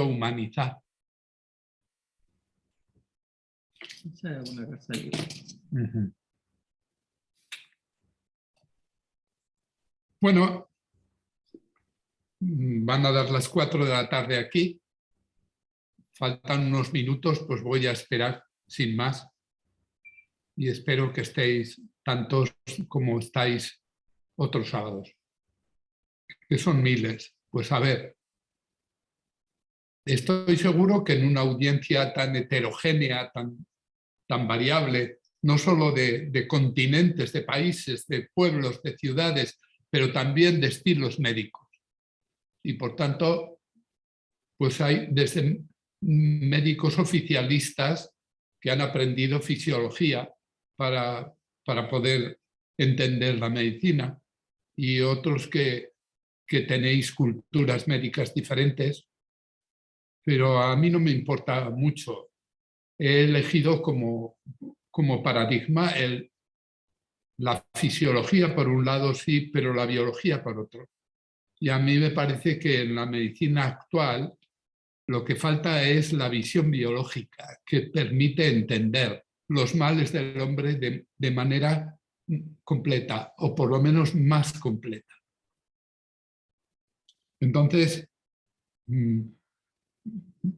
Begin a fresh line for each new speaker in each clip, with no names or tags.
humanizar. Bueno, van a dar las 4 de la tarde aquí. Faltan unos minutos, pues voy a esperar sin más. Y espero que estéis tantos como estáis otros sábados, que son miles. Pues a ver, estoy seguro que en una audiencia tan heterogénea, tan variable, no solo de continentes, de países, de pueblos, de ciudades, pero también de estilos médicos. Y por tanto, pues hay desde médicos oficialistas que han aprendido fisiología para poder entender la medicina, y otros que tenéis culturas médicas diferentes, pero a mí no me importa mucho. He elegido como paradigma la fisiología por un lado, sí, pero la biología por otro. Y a mí me parece que en la medicina actual lo que falta es la visión biológica que permite entender los males del hombre de manera completa, o por lo menos más completa. Entonces,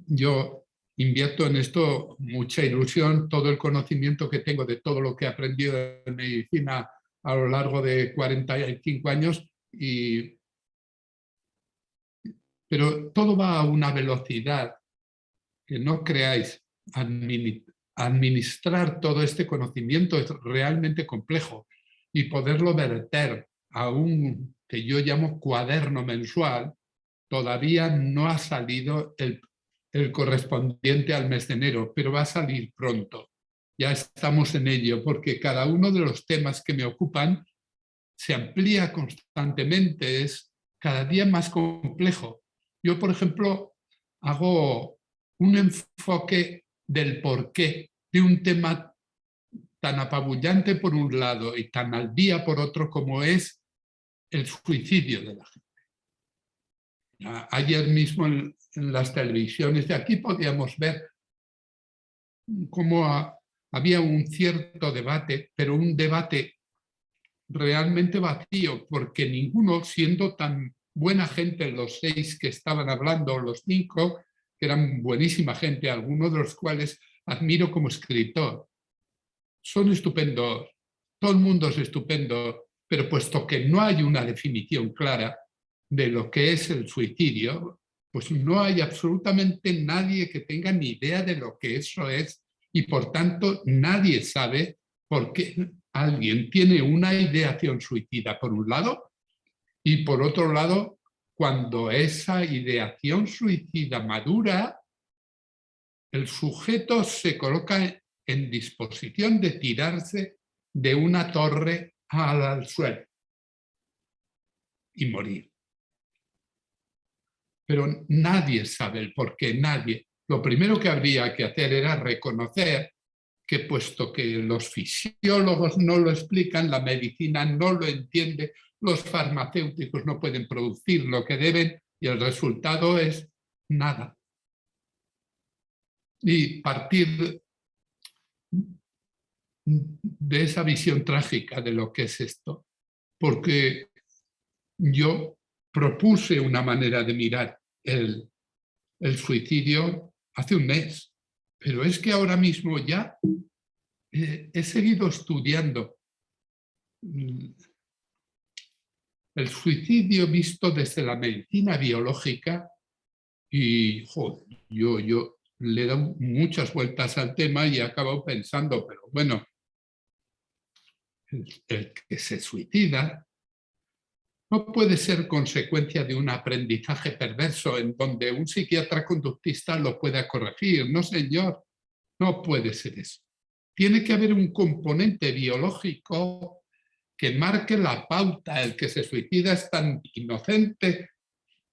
yo invierto en esto mucha ilusión, todo el conocimiento que tengo de todo lo que he aprendido de medicina a lo largo de 45 años, pero todo va a una velocidad que no creáis. Administrar todo este conocimiento es realmente complejo, y poderlo verter a un que yo llamo cuaderno mensual, todavía no ha salido el correspondiente al mes de enero, pero va a salir pronto. Ya estamos en ello, porque cada uno de los temas que me ocupan se amplía constantemente, es cada día más complejo. Yo, por ejemplo, hago un enfoque del porqué de un tema tan apabullante por un lado y tan al día por otro, como es el suicidio de la gente. Ayer mismo en las televisiones de aquí podíamos ver cómo había un cierto debate, pero un debate realmente vacío, porque ninguno, siendo tan buena gente los 6 que estaban hablando, los 5, que eran buenísima gente, algunos de los cuales admiro como escritor, son estupendos, todo el mundo es estupendo, pero puesto que no hay una definición clara de lo que es el suicidio, pues no hay absolutamente nadie que tenga ni idea de lo que eso es, y por tanto nadie sabe por qué alguien tiene una ideación suicida por un lado, y por otro lado, cuando esa ideación suicida madura, el sujeto se coloca en disposición de tirarse de una torre al suelo y morir. Pero nadie sabe el por qué, nadie. Lo primero que habría que hacer era reconocer que, puesto que los fisiólogos no lo explican, la medicina no lo entiende, los farmacéuticos no pueden producir lo que deben, y el resultado es nada. Y partir de esa visión trágica de lo que es esto, porque yo propuse una manera de mirar el suicidio hace un mes, pero es que ahora mismo ya he seguido estudiando el suicidio visto desde la medicina biológica, y joder, yo le he dado muchas vueltas al tema y he acabado pensando, pero bueno, el que se suicida no puede ser consecuencia de un aprendizaje perverso en donde un psiquiatra conductista lo pueda corregir. No, señor, no puede ser eso. Tiene que haber un componente biológico que marque la pauta. El que se suicida es tan inocente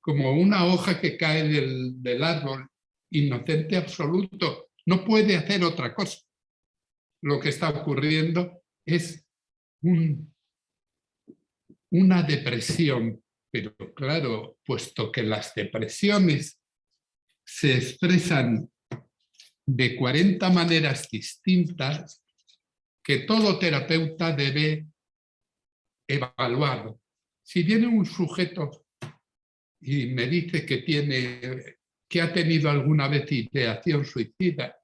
como una hoja que cae del árbol, inocente absoluto. No puede hacer otra cosa. Lo que está ocurriendo es una depresión, pero claro, puesto que las depresiones se expresan de 40 maneras distintas que todo terapeuta debe evaluar. Si viene un sujeto y me dice que ha tenido alguna vez ideación suicida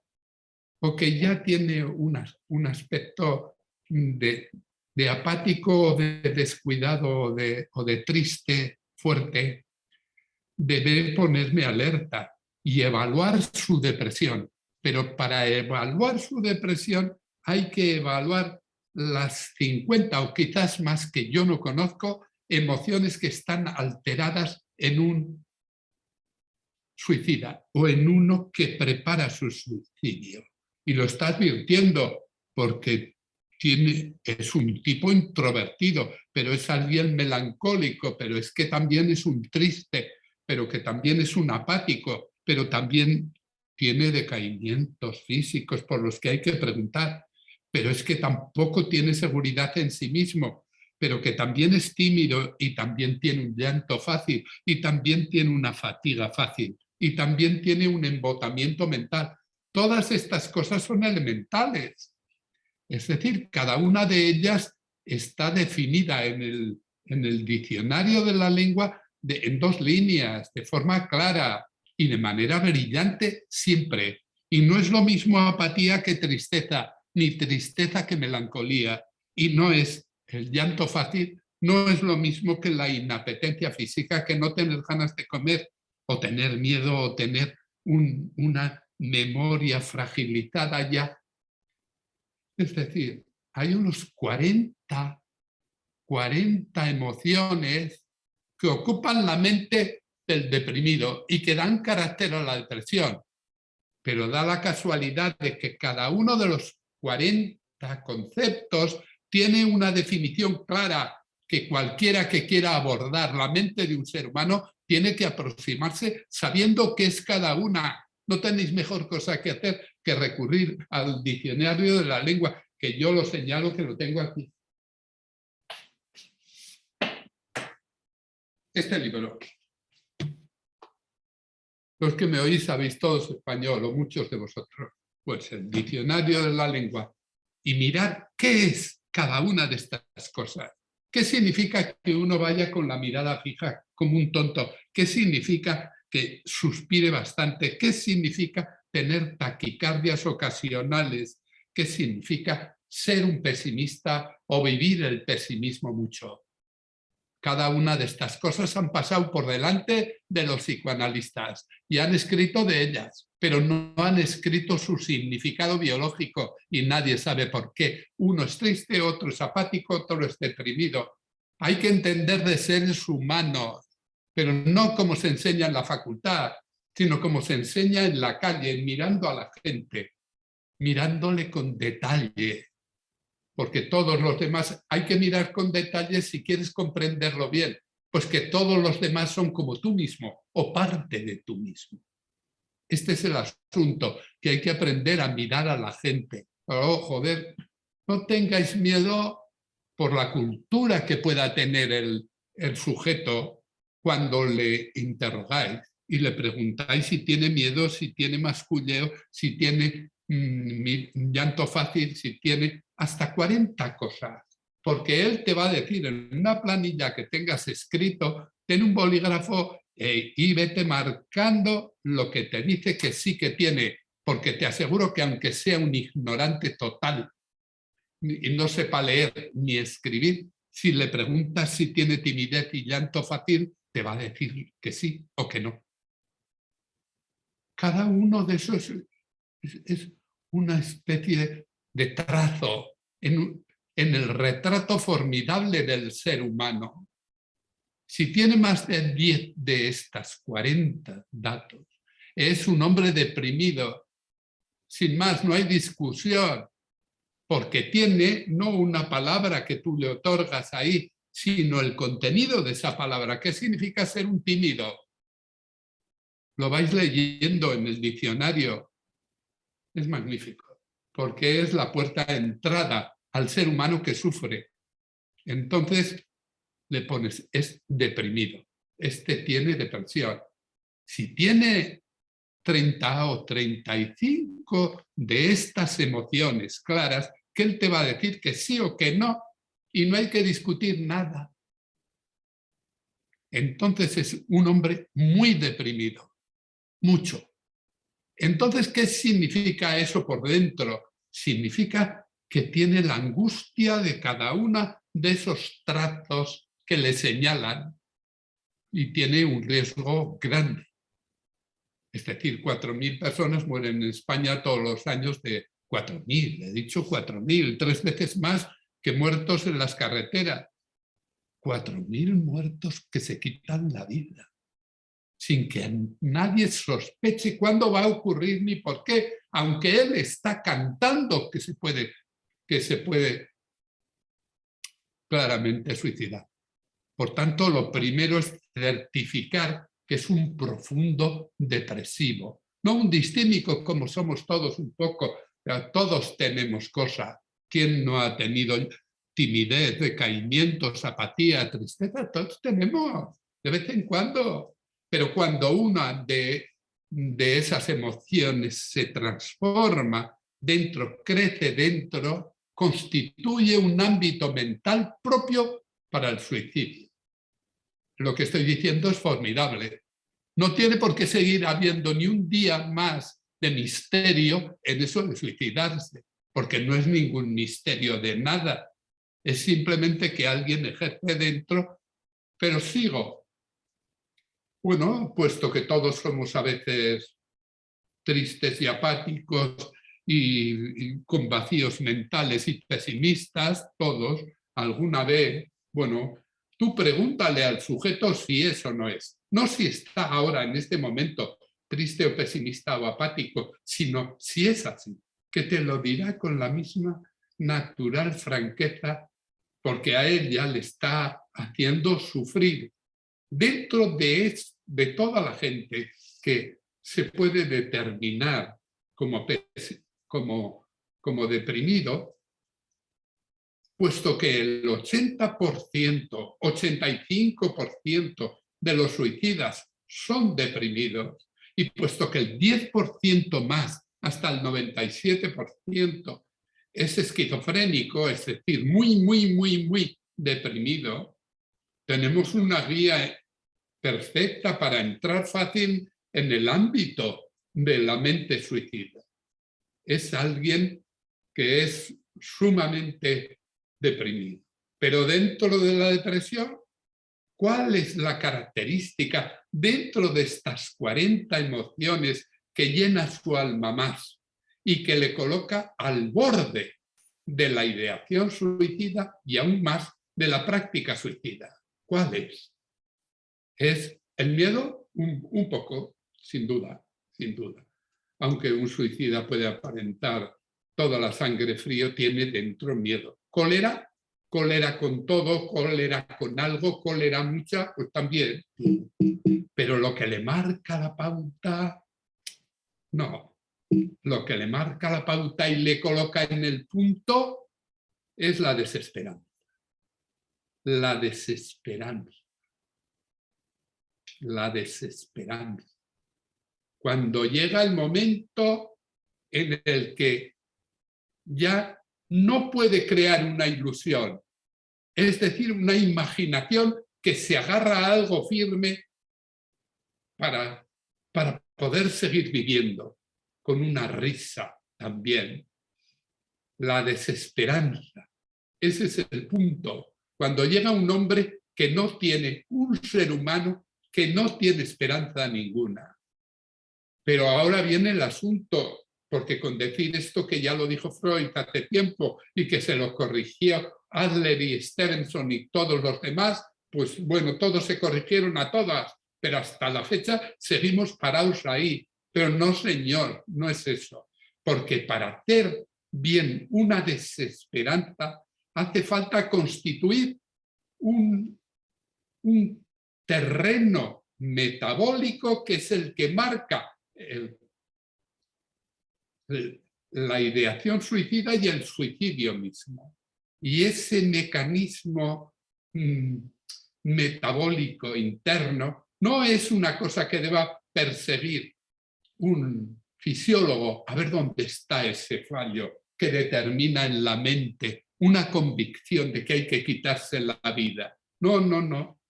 o que ya tiene un aspecto de apático o de descuidado o de triste fuerte, debe ponerme alerta y evaluar su depresión. Pero para evaluar su depresión hay que evaluar las 50 o quizás más que yo no conozco emociones que están alteradas en un suicida o en uno que prepara su suicidio. Y lo está advirtiendo porque es un tipo introvertido, pero es alguien melancólico, pero es que también es un triste, pero que también es un apático, pero también tiene decaimientos físicos por los que hay que preguntar, pero es que tampoco tiene seguridad en sí mismo, pero que también es tímido y también tiene un llanto fácil y también tiene una fatiga fácil y también tiene un embotamiento mental. Todas estas cosas son elementales. Es decir, cada una de ellas está definida en el diccionario de la lengua en 2 líneas, de forma clara y de manera brillante siempre. Y no es lo mismo apatía que tristeza, ni tristeza que melancolía. Y no es el llanto fácil, no es lo mismo que la inapetencia física, que no tener ganas de comer, o tener miedo, o tener una memoria fragilizada ya. Es decir, hay unos 40 emociones que ocupan la mente del deprimido y que dan carácter a la depresión. Pero da la casualidad de que cada uno de los 40 conceptos tiene una definición clara que cualquiera que quiera abordar la mente de un ser humano tiene que aproximarse sabiendo qué es cada una. No tenéis mejor cosa que hacer que recurrir al diccionario de la lengua, que yo lo señalo, que lo tengo aquí. Este libro. Los que me oís sabéis todos español, o muchos de vosotros. Pues el diccionario de la lengua. Y mirad qué es cada una de estas cosas. ¿Qué significa que uno vaya con la mirada fija como un tonto? ¿Qué significa que suspire bastante? ¿Qué significa tener taquicardias ocasionales? ¿Qué significa ser un pesimista o vivir el pesimismo mucho? Cada una de estas cosas han pasado por delante de los psicoanalistas y han escrito de ellas, pero no han escrito su significado biológico y nadie sabe por qué. Uno es triste, otro es apático, otro es deprimido. Hay que entender de seres humanos, pero no como se enseña en la facultad, sino como se enseña en la calle, mirando a la gente, mirándole con detalle. Porque todos los demás hay que mirar con detalle si quieres comprenderlo bien, pues que todos los demás son como tú mismo o parte de tú mismo. Este es el asunto, que hay que aprender a mirar a la gente. Oh, joder, no tengáis miedo por la cultura que pueda tener el sujeto cuando le interrogáis y le preguntáis si tiene miedo, si tiene masculleo, si tiene llanto fácil, si tiene hasta 40 cosas, porque él te va a decir en una planilla que tengas escrito, ten un bolígrafo y vete marcando lo que te dice que sí que tiene, porque te aseguro que aunque sea un ignorante total y no sepa leer ni escribir, si le preguntas si tiene timidez y llanto fácil, te va a decir que sí o que no. Cada uno de esos es una especie de trazo en el retrato formidable del ser humano. Si tiene más de 10 de estas 40 datos, es un hombre deprimido. Sin más, no hay discusión, porque tiene no una palabra que tú le otorgas ahí, sino el contenido de esa palabra. ¿Qué significa ser un tímido? Lo vais leyendo en el diccionario. Es magnífico, porque es la puerta de entrada al ser humano que sufre. Entonces le pones, es deprimido, este tiene depresión. Si tiene 30 o 35 de estas emociones claras que él te va a decir que sí o que no, y no hay que discutir nada. Entonces es un hombre muy deprimido, mucho. Entonces, ¿qué significa eso por dentro? Significa que tiene la angustia de cada uno de esos trazos que le señalan y tiene un riesgo grande. Es decir, 4.000 personas mueren en España todos los años de 4.000, he dicho 4.000, 3 veces más que muertos en las carreteras. 4.000 muertos que se quitan la vida, sin que nadie sospeche cuándo va a ocurrir ni por qué, aunque él está cantando que se puede claramente suicidar. Por tanto, lo primero es certificar que es un profundo depresivo, no un distímico como somos todos un poco, todos tenemos cosas. ¿Quién no ha tenido timidez, decaimientos, apatía, tristeza? Todos tenemos, de vez en cuando. Pero cuando una de esas emociones se transforma dentro, crece dentro, constituye un ámbito mental propio para el suicidio. Lo que estoy diciendo es formidable. No tiene por qué seguir habiendo ni un día más de misterio en eso de suicidarse, porque no es ningún misterio de nada. Es simplemente que alguien ejerce dentro, pero sigo. Bueno, puesto que todos somos a veces tristes y apáticos y con vacíos mentales y pesimistas, todos, alguna vez, bueno, tú pregúntale al sujeto si eso no es. No si está ahora, en este momento, triste o pesimista o apático, sino si es así, que te lo dirá con la misma natural franqueza, porque a él ya le está haciendo sufrir. Dentro de toda la gente que se puede determinar como deprimido, puesto que el 80%, 85% de los suicidas son deprimidos, y puesto que el 10% más, hasta el 97%, es esquizofrénico, es decir, muy deprimido, tenemos una guía perfecta para entrar fácil en el ámbito de la mente suicida. Es alguien que es sumamente deprimido. Pero dentro de la depresión, ¿cuál es la característica dentro de estas 40 emociones que llena su alma más y que le coloca al borde de la ideación suicida y aún más de la práctica suicida? ¿Cuál es? ¿Es el miedo? Un poco, sin duda, sin duda. Aunque un suicida puede aparentar toda la sangre frío, tiene dentro miedo. ¿Cólera? Cólera con todo, cólera con algo, cólera mucha, pues también. Pero lo que le marca la pauta, no. Lo que le marca la pauta y le coloca en el punto es la desesperanza. La desesperanza. La desesperanza. Cuando llega el momento en el que ya no puede crear una ilusión, es decir, una imaginación que se agarra a algo firme para poder seguir viviendo, con una risa también. La desesperanza. Ese es el punto. Cuando llega un hombre que no tiene, un ser humano que no tiene esperanza ninguna. Pero ahora viene el asunto, porque con decir esto que ya lo dijo Freud hace tiempo y que se lo corrigió Adler y Stevenson y todos los demás, pues bueno, todos se corrigieron a todas, pero hasta la fecha seguimos parados ahí. Pero no, señor, no es eso. Porque para hacer bien una desesperanza hace falta constituir un terreno metabólico que es el que marca la ideación suicida y el suicidio mismo. Y ese mecanismo metabólico interno no es una cosa que deba perseguir un fisiólogo a ver dónde está ese fallo que determina en la mente una convicción de que hay que quitarse la vida. No, no, no.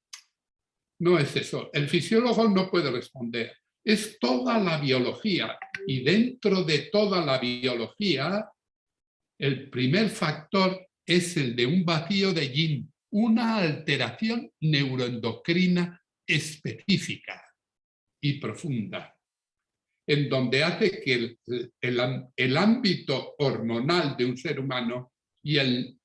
No es eso. El fisiólogo no puede responder. Es toda la biología. Y dentro de toda la biología, el primer factor es el de un vacío de yin, una alteración neuroendocrina específica y profunda, en donde hace que el ámbito hormonal de un ser humano y el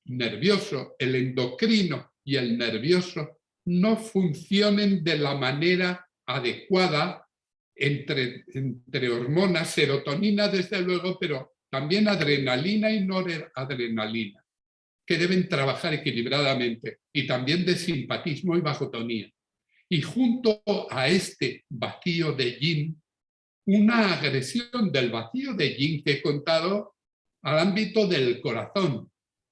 nervioso, el endocrino y el nervioso no funcionen de la manera adecuada entre hormonas, serotonina desde luego, pero también adrenalina y noradrenalina, que deben trabajar equilibradamente, y también de simpatismo y bajotonía. Y junto a este vacío de yin, una agresión del vacío de yin que he contado al ámbito del corazón,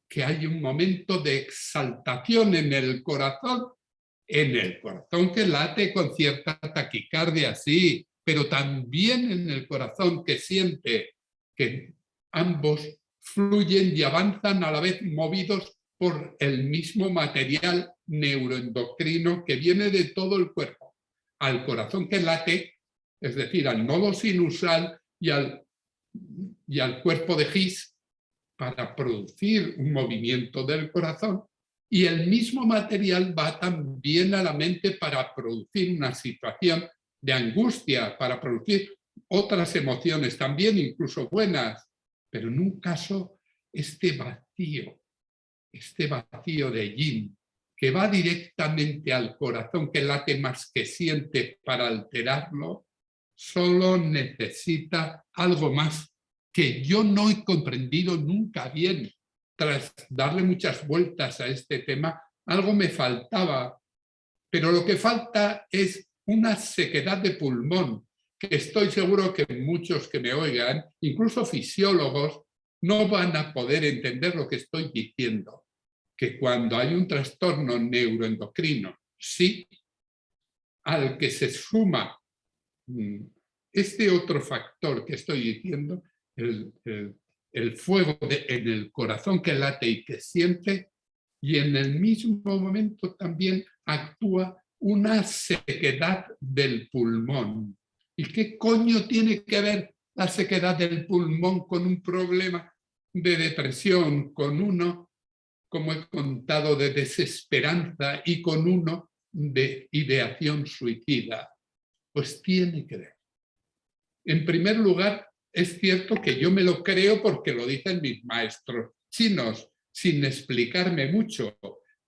que hay un momento de exaltación en el corazón que late con cierta taquicardia, sí, pero también en el corazón que siente que ambos fluyen y avanzan a la vez movidos por el mismo material neuroendocrino que viene de todo el cuerpo, al corazón que late, es decir, al nodo sinusal y al cuerpo de His para producir un movimiento del corazón, y el mismo material va también a la mente para producir una situación de angustia, para producir otras emociones también, incluso buenas, pero en un caso este vacío de yin, que va directamente al corazón, que late más que siente para alterarlo, solo necesita algo más que yo no he comprendido nunca bien. Tras darle muchas vueltas a este tema, algo me faltaba, pero lo que falta es una sequedad de pulmón, que estoy seguro que muchos que me oigan, incluso fisiólogos, no van a poder entender lo que estoy diciendo, que cuando hay un trastorno neuroendocrino, sí, al que se suma este otro factor que estoy diciendo, el fuego en el corazón que late y que siente, y en el mismo momento también actúa una sequedad del pulmón. ¿Y qué coño tiene que ver la sequedad del pulmón con un problema de depresión, con uno, como he contado, de desesperanza y con uno de ideación suicida? Pues tiene que ver. En primer lugar, es cierto que yo me lo creo porque lo dicen mis maestros chinos, sin explicarme mucho,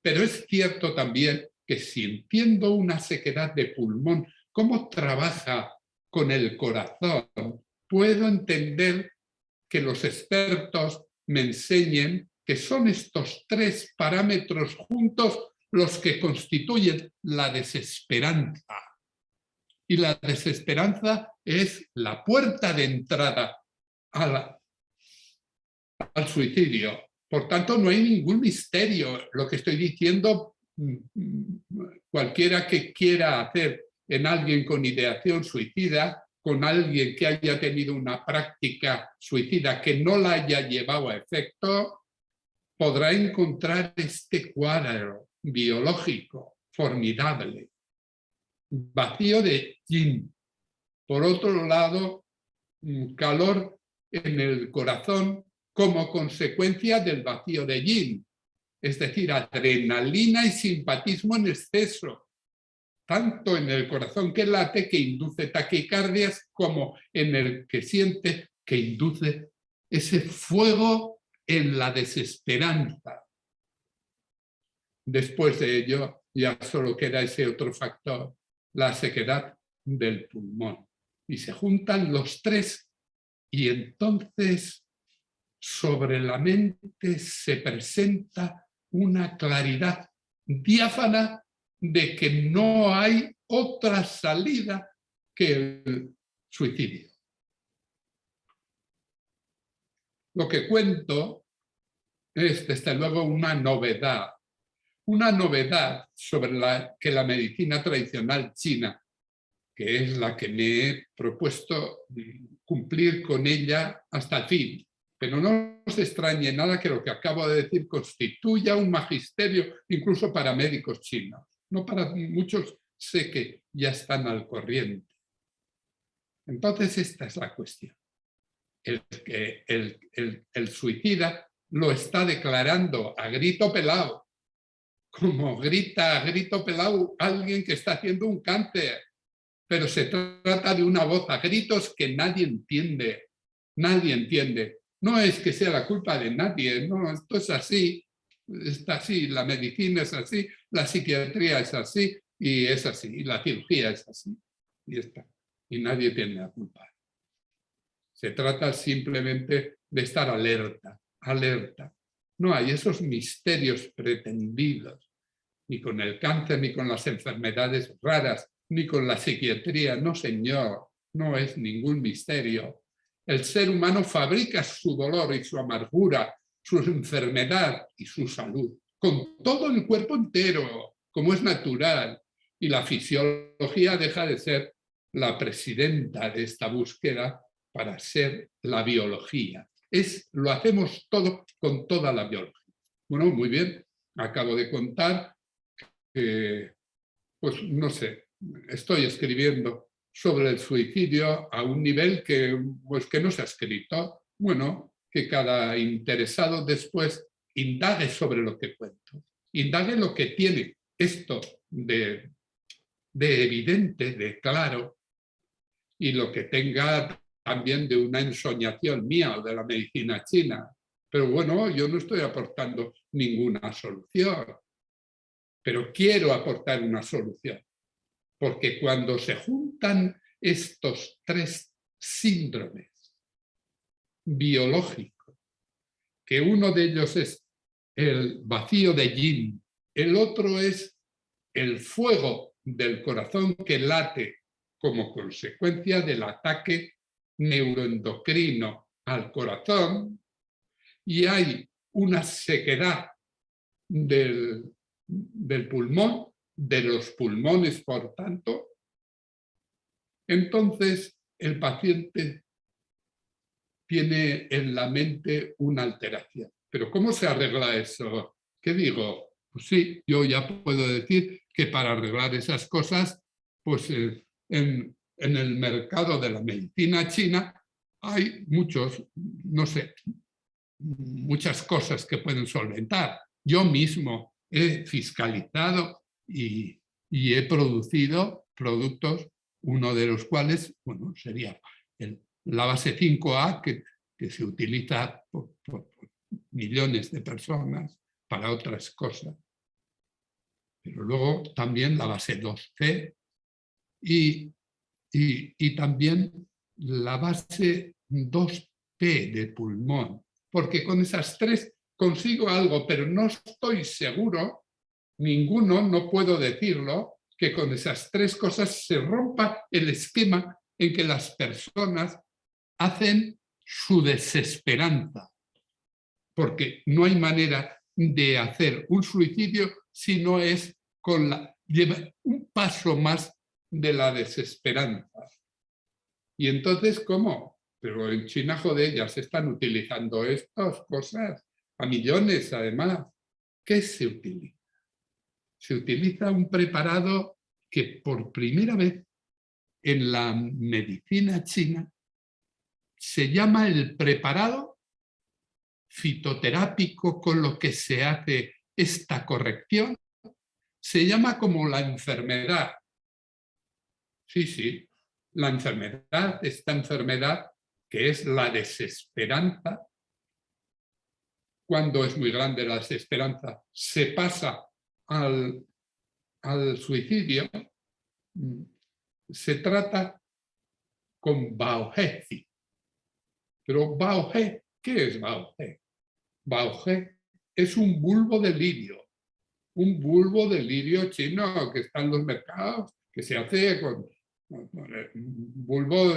pero es cierto también que si entiendo una sequedad de pulmón, cómo trabaja con el corazón, puedo entender que los expertos me enseñen que son estos tres parámetros juntos los que constituyen la desesperanza. Y la desesperanza es la puerta de entrada al suicidio. Por tanto, no hay ningún misterio. Lo que estoy diciendo, cualquiera que quiera hacer en alguien con ideación suicida, con alguien que haya tenido una práctica suicida que no la haya llevado a efecto, podrá encontrar este cuadro biológico formidable. Vacío de yin. Por otro lado, calor en el corazón como consecuencia del vacío de yin, es decir, adrenalina y simpatismo en exceso, tanto en el corazón que late, que induce taquicardias, como en el que siente, que induce ese fuego en la desesperanza. Después de ello, ya solo queda ese otro factor, la sequedad del pulmón. Y se juntan los tres, y entonces sobre la mente se presenta una claridad diáfana de que no hay otra salida que el suicidio. Lo que cuento es, desde luego, una novedad sobre la que la medicina tradicional china, que es la que me he propuesto cumplir con ella hasta el fin. Pero no os extrañe nada que lo que acabo de decir constituya un magisterio incluso para médicos chinos. No para muchos, sé que ya están al corriente. Entonces esta es la cuestión. El suicida lo está declarando a grito pelado, como grita a grito pelado alguien que está haciendo un cáncer. Pero se trata de una voz a gritos que nadie entiende. Nadie entiende. No es que sea la culpa de nadie, no, esto es así, está así, la medicina es así, la psiquiatría es así, y es así, y la cirugía es así, y está. Y nadie tiene la culpa. Se trata simplemente de estar alerta, alerta. No hay esos misterios pretendidos, ni con el cáncer, ni con las enfermedades raras, ni con la psiquiatría. No, señor, no es ningún misterio. El ser humano fabrica su dolor y su amargura, su enfermedad y su salud, con todo el cuerpo entero, como es natural. Y la fisiología deja de ser la presidenta de esta búsqueda para ser la biología. Lo hacemos todo con toda la biología. Bueno, muy bien, acabo de contar que, pues no sé, estoy escribiendo sobre el suicidio a un nivel que, pues, que no se ha escrito. Bueno, que cada interesado después indague sobre lo que cuento, indague lo que tiene esto de evidente, de claro, y lo que tenga también de una ensoñación mía o de la medicina china. Pero bueno, yo no estoy aportando ninguna solución, pero quiero aportar una solución, porque cuando se juntan estos tres síndromes biológicos, que uno de ellos es el vacío de yin, el otro es el fuego del corazón que late como consecuencia del ataque neuroendocrino al corazón, y hay una sequedad del pulmón, de los pulmones, por tanto, entonces el paciente tiene en la mente una alteración. Pero ¿cómo se arregla eso? ¿Qué digo? Pues sí, yo ya puedo decir que para arreglar esas cosas, pues en el mercado de la medicina china hay muchos, no sé, muchas cosas que pueden solventar. Yo mismo he fiscalizado y he producido productos, uno de los cuales, bueno, sería la base 5A, que se utiliza por millones de personas para otras cosas. Pero luego también la base 2C y también la base 2P de pulmón, porque con esas tres consigo algo, pero no estoy seguro, ninguno, no puedo decirlo, que con esas tres cosas se rompa el esquema en que las personas hacen su desesperanza, porque no hay manera de hacer un suicidio si no es con un paso más de la desesperanza. Y entonces, ¿cómo? Pero en China, joder, ya se están utilizando estas cosas a millones, además. ¿Qué se utiliza? Se utiliza un preparado que por primera vez en la medicina china se llama el preparado fitoterápico con lo que se hace esta corrección. Se llama como la enfermedad. Sí, sí, la enfermedad, esta enfermedad que es la desesperanza. Cuando es muy grande la desesperanza, se pasa al suicidio. Se trata con Baohe. Pero Baohe, ¿qué es Baohe? Baohe es un bulbo de lirio. Un bulbo de lirio chino que está en los mercados, que se hace con bulbo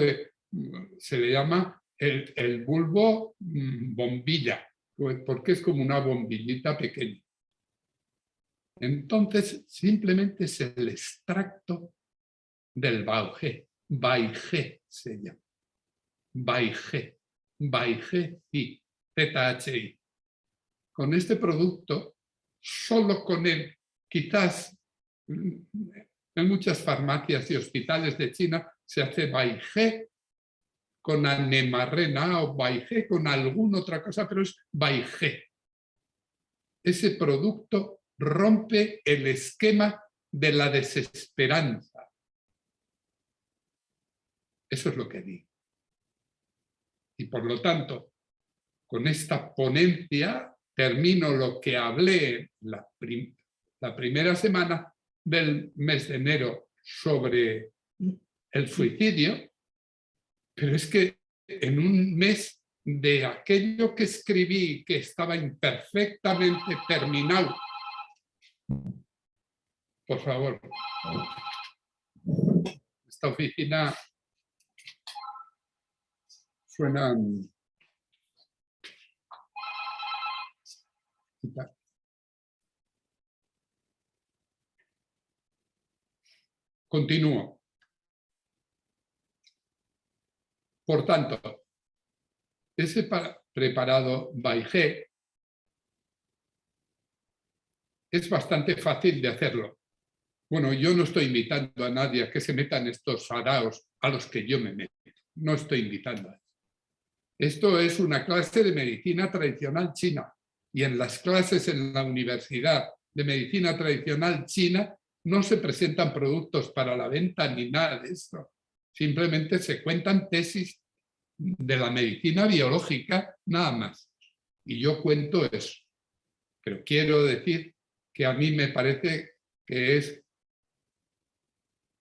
se le llama el bulbo bombilla, porque es como una bombillita pequeña. Entonces, simplemente es el extracto del Baigé se llama. Baigé y ZHI. Con este producto, solo con él, quizás en muchas farmacias y hospitales de China se hace Baigé con anemarrena o Baigé con alguna otra cosa, pero es Baigé. Ese producto rompe el esquema de la desesperanza. Eso es lo que digo. Y por lo tanto, con esta ponencia termino lo que hablé la primera semana del mes de enero sobre el suicidio, pero es que en un mes de aquello que escribí, que estaba imperfectamente terminado. Por favor. Esta oficina suena... Continúo. Por tanto, ese preparado Baigé es bastante fácil de hacerlo. Bueno, yo no estoy invitando a nadie a que se metan estos saraos a los que yo me meto. No estoy invitando a eso. Esto es una clase de medicina tradicional china. Y en las clases en la Universidad de Medicina Tradicional China no se presentan productos para la venta ni nada de esto. Simplemente se cuentan tesis de la medicina biológica, nada más. Y yo cuento eso. Pero quiero decir que a mí me parece que es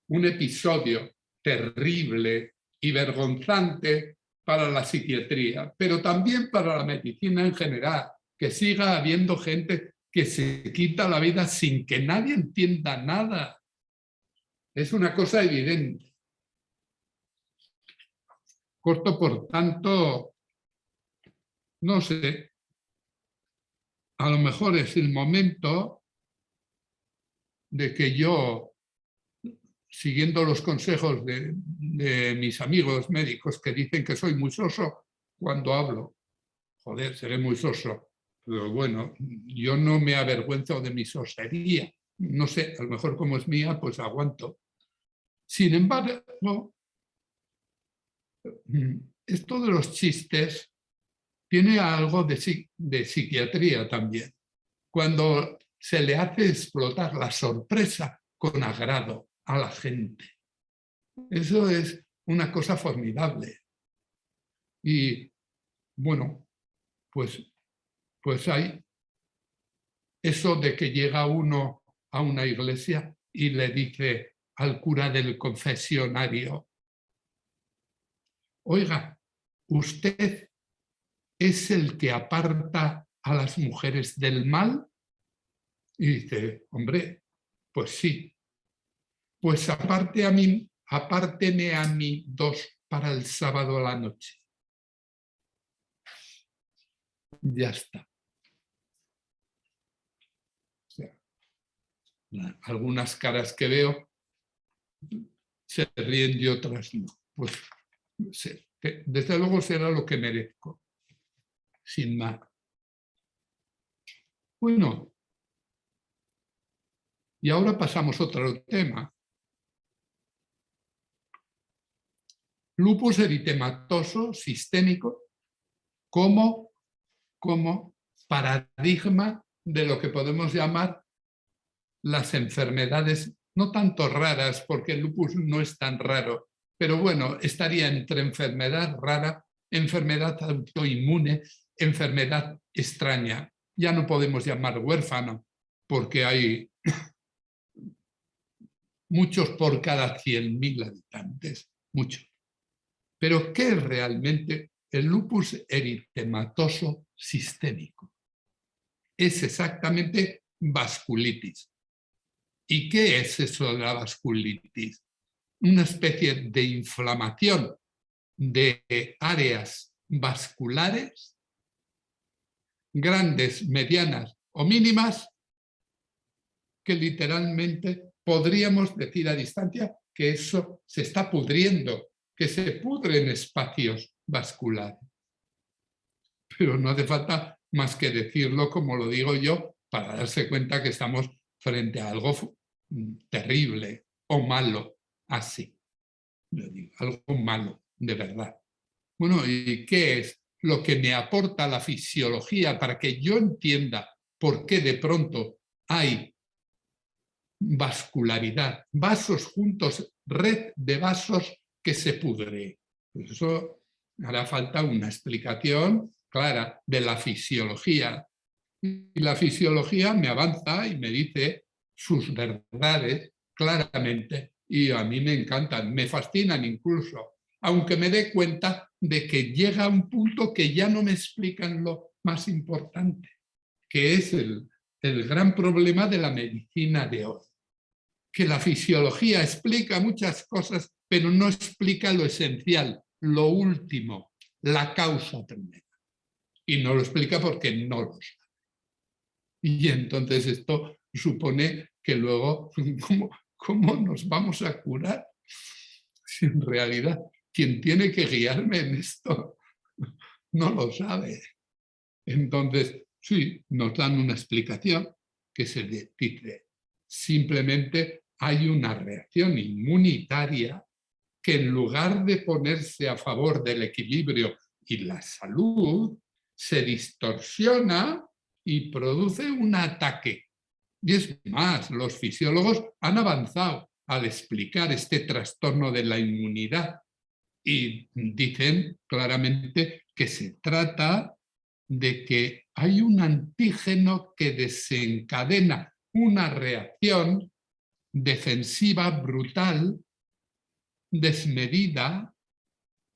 un episodio terrible y vergonzante para la psiquiatría, pero también para la medicina en general, que siga habiendo gente que se quita la vida sin que nadie entienda nada. Es una cosa evidente. Corto, por tanto, no sé, a lo mejor es el momento de que yo, siguiendo los consejos de mis amigos médicos que dicen que soy muy soso cuando hablo, joder, seré muy soso, pero bueno, yo no me avergüenzo de mi sosería. No sé, a lo mejor como es mía, pues aguanto. Sin embargo, esto de los chistes tiene algo de psiquiatría también. Cuando se le hace explotar la sorpresa con agrado a la gente. Eso es una cosa formidable. Y bueno, pues hay eso de que llega uno a una iglesia y le dice al cura del confesionario: oiga, ¿usted es el que aparta a las mujeres del mal? Y dice: hombre, pues sí. Pues apárteme a mí 2 para el sábado a la noche. Ya está. O sea, algunas caras que veo se ríen y otras no. Pues desde luego será lo que merezco, sin más. Bueno, y ahora pasamos a otro tema. Lupus eritematoso sistémico como paradigma de lo que podemos llamar las enfermedades, no tanto raras, porque el lupus no es tan raro, pero bueno, estaría entre enfermedad rara, enfermedad autoinmune, enfermedad extraña. Ya no podemos llamar huérfano, porque hay muchos por cada 100.000 habitantes, muchos. Pero ¿qué es realmente el lupus eritematoso sistémico? Es exactamente vasculitis. ¿Y qué es eso de la vasculitis? Una especie de inflamación de áreas vasculares, grandes, medianas o mínimas, que literalmente podríamos decir a distancia que eso se está pudriendo, que se pudren espacios vasculares. Pero no hace falta más que decirlo como lo digo yo para darse cuenta que estamos frente a algo terrible o malo, así. Lo digo, algo malo, de verdad. Bueno, ¿y qué es lo que me aporta la fisiología para que yo entienda por qué de pronto hay vascularidad, vasos juntos, red de vasos que se pudre? Pues eso hará falta una explicación clara de la fisiología. Y la fisiología me avanza y me dice sus verdades claramente, y a mí me encantan, me fascinan incluso, aunque me dé cuenta de que llega a un punto que ya no me explican lo más importante, que es el gran problema de la medicina de hoy. Que la fisiología explica muchas cosas, pero no explica lo esencial, lo último, la causa primera. Y no lo explica porque no lo sabe. Y entonces esto supone que luego, ¿cómo nos vamos a curar? Si en realidad quien tiene que guiarme en esto no lo sabe. Entonces, sí, nos dan una explicación que se dice, simplemente hay una reacción inmunitaria que en lugar de ponerse a favor del equilibrio y la salud, se distorsiona y produce un ataque. Y es más, los fisiólogos han avanzado al explicar este trastorno de la inmunidad y dicen claramente que se trata de que hay un antígeno que desencadena una reacción defensiva brutal, desmedida,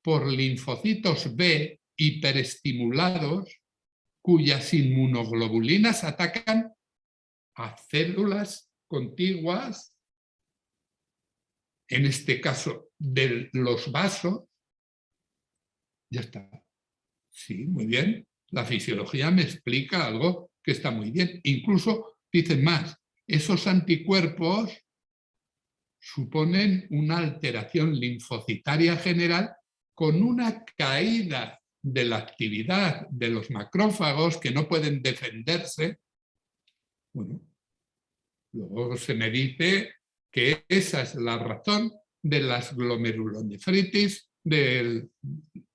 por linfocitos B hiperestimulados, cuyas inmunoglobulinas atacan a células contiguas, en este caso de los vasos. Ya está. Sí, muy bien. La fisiología me explica algo que está muy bien. Incluso dicen más, esos anticuerpos suponen una alteración linfocitaria general con una caída de la actividad de los macrófagos que no pueden defenderse. Bueno, luego se me dice que esa es la razón de las glomerulonefritis, de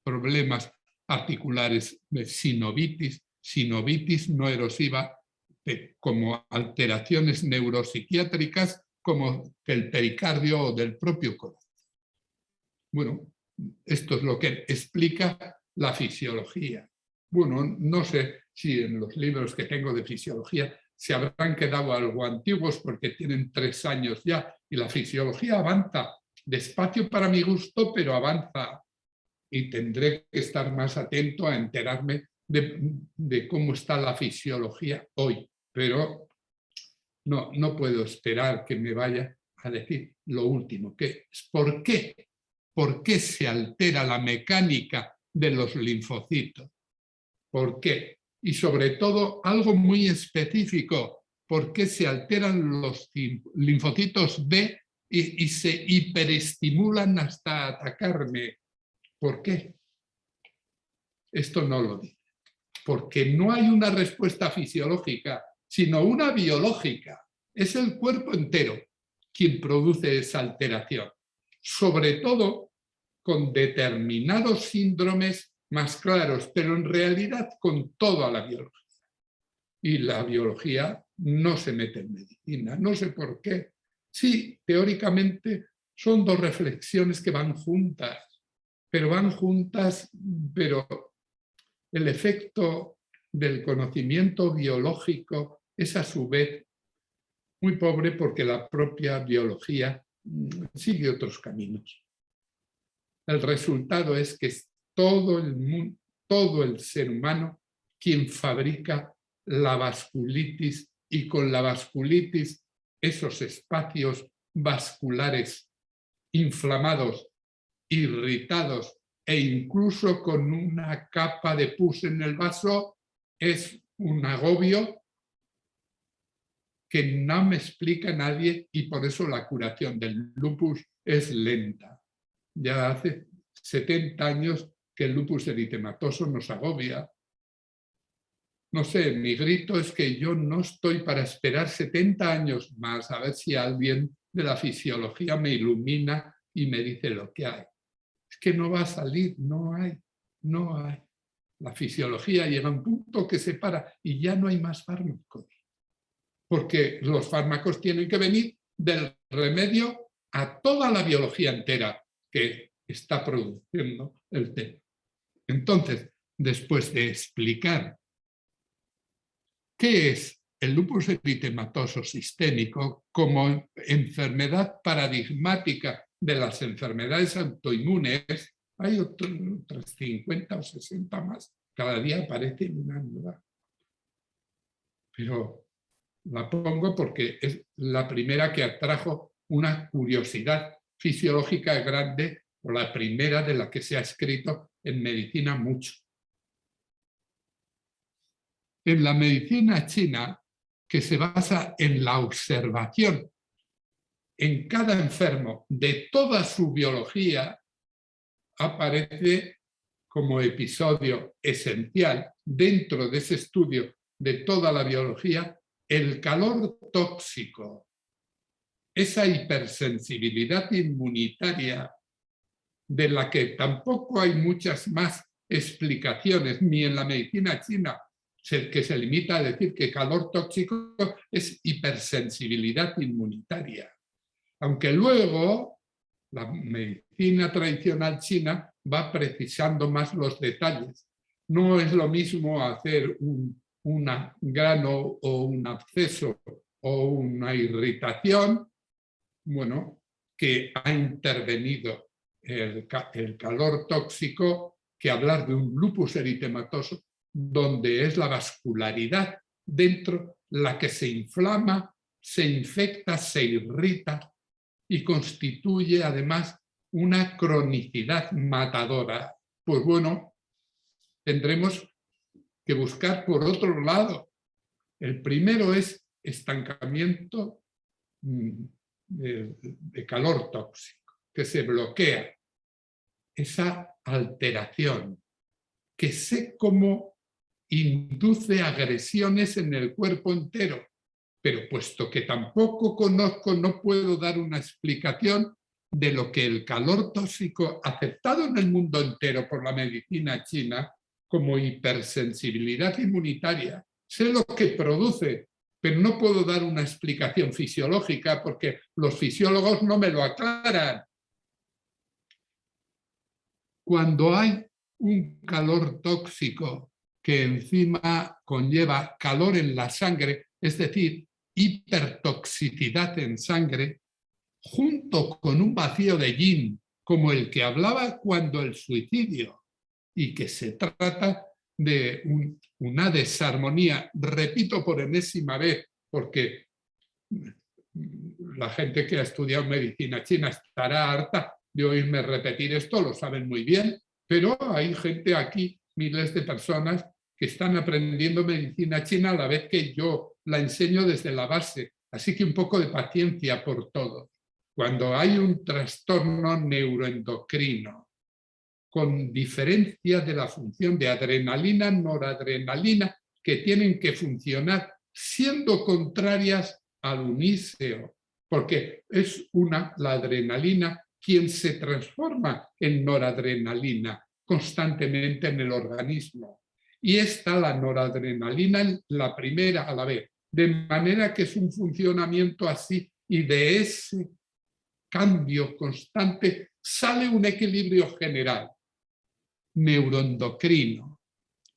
problemas articulares de sinovitis no erosiva, como alteraciones neuropsiquiátricas como del pericardio o del propio corazón. Bueno, esto es lo que explica la fisiología. Bueno, no sé si en los libros que tengo de fisiología se habrán quedado algo antiguos porque tienen 3 años ya y la fisiología avanza despacio para mi gusto, pero avanza y tendré que estar más atento a enterarme de cómo está la fisiología hoy, pero no puedo esperar que me vaya a decir lo último, que es ¿por qué? ¿Por qué se altera la mecánica de los linfocitos? ¿Por qué? Y sobre todo, algo muy específico, ¿por qué se alteran los linfocitos B y se hiperestimulan hasta atacarme? ¿Por qué? Esto no lo dice. Porque no hay una respuesta fisiológica, sino una biológica. Es el cuerpo entero quien produce esa alteración. Sobre todo con determinados síndromes más claros, pero en realidad con toda la biología. Y la biología no se mete en medicina, no sé por qué. Sí, teóricamente son 2 reflexiones que van juntas, pero el efecto del conocimiento biológico es a su vez muy pobre porque la propia biología sigue otros caminos. El resultado es que es todo el mundo, todo el ser humano quien fabrica la vasculitis y con la vasculitis esos espacios vasculares inflamados, irritados e incluso con una capa de pus en el vaso es un agobio que no me explica nadie y por eso la curación del lupus es lenta. Ya hace 70 años que el lupus eritematoso nos agobia. No sé, mi grito es que yo no estoy para esperar 70 años más a ver si alguien de la fisiología me ilumina y me dice lo que hay. Es que no va a salir, no hay. La fisiología llega a un punto que se para y ya no hay más fármacos. Porque los fármacos tienen que venir del remedio a toda la biología entera que está produciendo el tema. Entonces, después de explicar ¿qué es el lupus eritematoso sistémico como enfermedad paradigmática de las enfermedades autoinmunes? Hay otras 50 o 60 más. Cada día aparece una nueva. Pero la pongo porque es la primera que atrajo una curiosidad fisiológica grande, o la primera de la que se ha escrito en medicina mucho. En la medicina china, que se basa en la observación en cada enfermo de toda su biología, aparece como episodio esencial dentro de ese estudio de toda la biología el calor tóxico, esa hipersensibilidad inmunitaria de la que tampoco hay muchas más explicaciones, ni en la medicina china, que se limita a decir que calor tóxico es hipersensibilidad inmunitaria. Aunque luego la medicina tradicional china va precisando más los detalles. No es lo mismo hacer un grano o un absceso o una irritación, bueno, que ha intervenido el calor tóxico, que hablar de un lupus eritematoso, donde es la vascularidad dentro la que se inflama, se infecta, se irrita y constituye además una cronicidad matadora. Pues bueno, tendremos que buscar por otro lado. El primero es estancamiento de calor tóxico, que se bloquea esa alteración, que sé cómo induce agresiones en el cuerpo entero, pero puesto que tampoco conozco, no puedo dar una explicación de lo que el calor tóxico, aceptado en el mundo entero por la medicina china como hipersensibilidad inmunitaria, sé lo que produce, pero no puedo dar una explicación fisiológica porque los fisiólogos no me lo aclaran. Cuando hay un calor tóxico que encima conlleva calor en la sangre, es decir, hipertoxicidad en sangre, junto con un vacío de yin, como el que hablaba cuando el suicidio, y que se trata de una desarmonía, repito por enésima vez, porque la gente que ha estudiado medicina china estará harta de oírme repetir esto, lo saben muy bien, pero hay gente aquí, miles de personas, que están aprendiendo medicina china a la vez que yo la enseño desde la base. Así que un poco de paciencia por todo. Cuando hay un trastorno neuroendocrino con diferencia de la función de adrenalina, noradrenalina, que tienen que funcionar siendo contrarias al uníseo, porque es la adrenalina quien se transforma en noradrenalina constantemente en el organismo. Y está la noradrenalina la primera a la vez, de manera que es un funcionamiento así, y de ese cambio constante sale un equilibrio general neuroendocrino.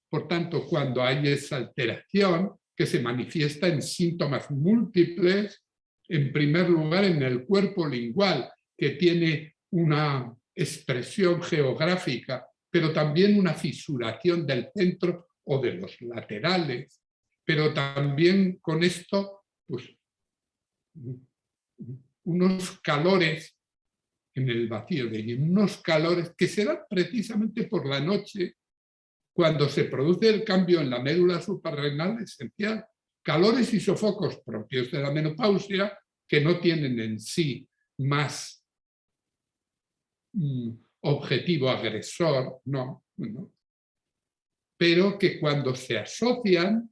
Por tanto, cuando hay esa alteración que se manifiesta en síntomas múltiples, en primer lugar en el cuerpo lingual, que tiene una expresión geográfica, pero también una fisuración del centro o de los laterales, pero también con esto, pues, unos calores en el vacío de yin, unos calores que se dan precisamente por la noche, cuando se produce el cambio en la médula suprarrenal esencial, calores y sofocos propios de la menopausia que no tienen en sí más objetivo agresor, no, pero que cuando se asocian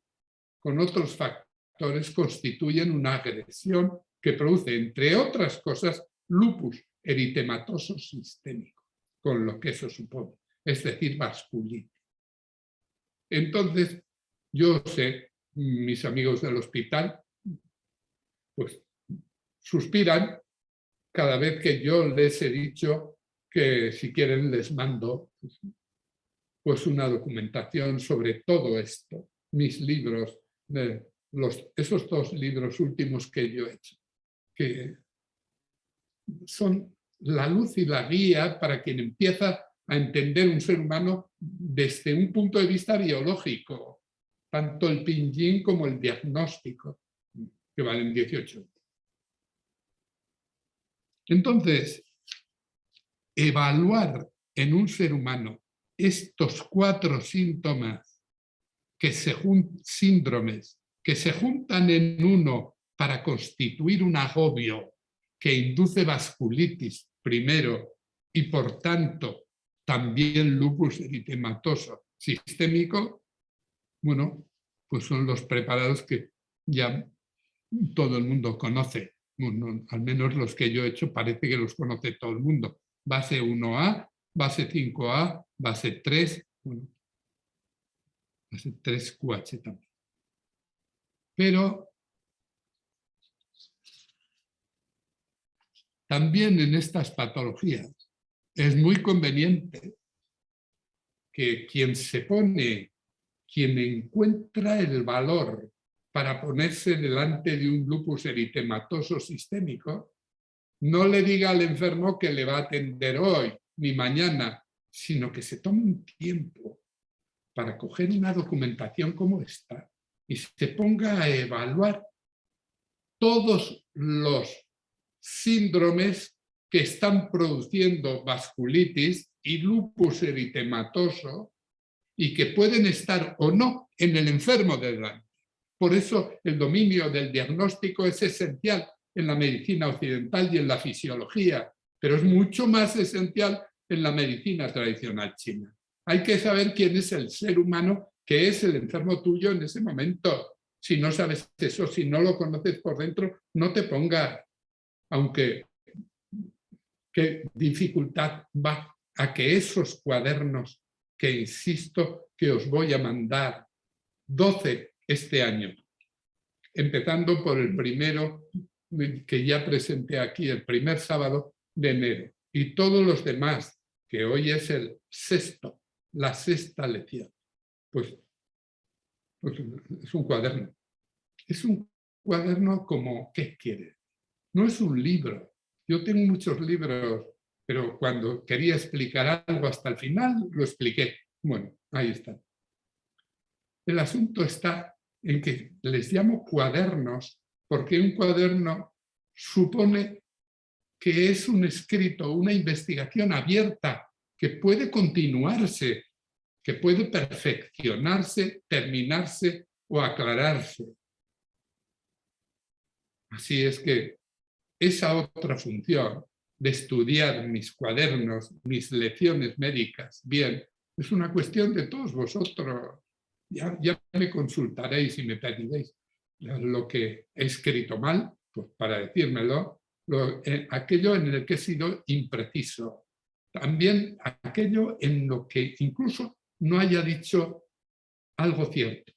con otros factores constituyen una agresión que produce, entre otras cosas, lupus eritematoso sistémico, con lo que eso supone, es decir, vasculitis. Entonces, yo sé, mis amigos del hospital, pues suspiran cada vez que yo les he dicho que si quieren les mando pues una documentación sobre todo esto, mis libros, esos 2 libros últimos que yo he hecho, que son la luz y la guía para quien empieza a entender un ser humano desde un punto de vista biológico, tanto el pinyin como el diagnóstico, que valen 18. Entonces, evaluar en un ser humano estos 4 síntomas, síndromes, que se juntan en uno para constituir un agobio que induce vasculitis primero y por tanto también lupus eritematoso sistémico, bueno, pues son los preparados que ya todo el mundo conoce. Bueno, al menos los que yo he hecho parece que los conoce todo el mundo. Base 1A, base 5A, base 3, bueno, base 3QH también. Pero también en estas patologías es muy conveniente que quien encuentra el valor para ponerse delante de un lupus eritematoso sistémico, no le diga al enfermo que le va a atender hoy ni mañana, sino que se tome un tiempo para coger una documentación como esta y se ponga a evaluar todos los síndromes que están produciendo vasculitis y lupus eritematoso y que pueden estar o no en el enfermo de delante. Por eso el dominio del diagnóstico es esencial en la medicina occidental y en la fisiología, pero es mucho más esencial en la medicina tradicional china. Hay que saber quién es el ser humano que es el enfermo tuyo en ese momento. Si no sabes eso, si no lo conoces por dentro, no te pongas, aunque qué dificultad va a que esos cuadernos que insisto que os voy a mandar, 12 este año, empezando por el primero que ya presenté aquí, el primer sábado de enero, y todos los demás, que hoy es el sexto, la sexta lección, pues es un cuaderno. Es un cuaderno como, ¿qué quiere? No es un libro. Yo tengo muchos libros, pero cuando quería explicar algo hasta el final, lo expliqué. Bueno, ahí está. El asunto está en que les llamo cuadernos porque un cuaderno supone que es un escrito, una investigación abierta que puede continuarse, que puede perfeccionarse, terminarse o aclararse. Así es que esa otra función de estudiar mis cuadernos, mis lecciones médicas, bien, es una cuestión de todos vosotros. Ya me consultaréis y me pediréis lo que he escrito mal, pues para decírmelo, aquello en el que he sido impreciso, también aquello en lo que incluso no haya dicho algo cierto,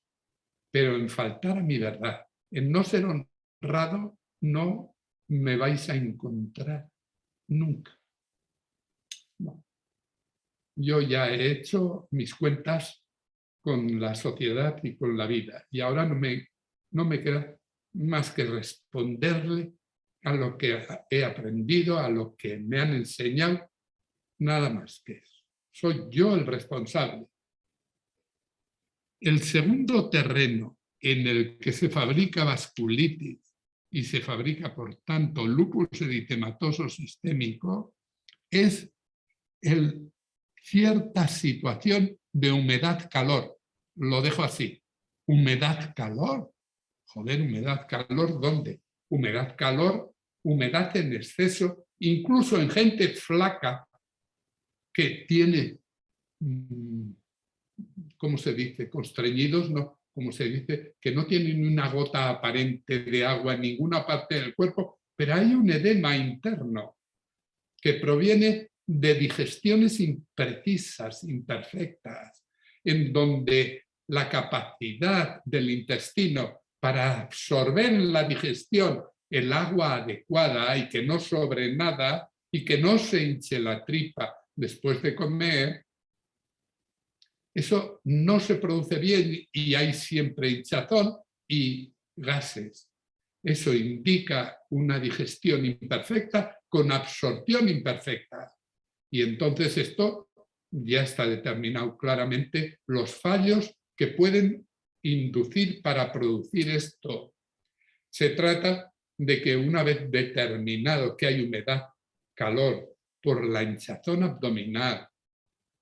pero en faltar a mi verdad, en no ser honrado, no me vais a encontrar nunca. No. Yo ya he hecho mis cuentas con la sociedad y con la vida y ahora no me queda más que responderle a lo que he aprendido, a lo que me han enseñado, nada más que eso. Soy yo el responsable. El segundo terreno en el que se fabrica vasculitis y se fabrica, por tanto, lupus eritematoso sistémico es cierta situación de humedad-calor. Lo dejo así. Humedad-calor. Joder, humedad-calor, ¿dónde? Humedad-calor, humedad en exceso, incluso en gente flaca que tiene, ¿cómo se dice? Constreñidos, no, como se dice, que no tienen ni una gota aparente de agua en ninguna parte del cuerpo, pero hay un edema interno que proviene de digestiones imprecisas, imperfectas, en donde la capacidad del intestino para absorber en la digestión el agua adecuada y que no sobre nada y que no se hinche la tripa después de comer, eso no se produce bien y hay siempre hinchazón y gases. Eso indica una digestión imperfecta con absorción imperfecta. Y entonces esto ya está determinado claramente los fallos que pueden inducir para producir esto. Se trata de que una vez determinado que hay humedad, calor, por la hinchazón abdominal,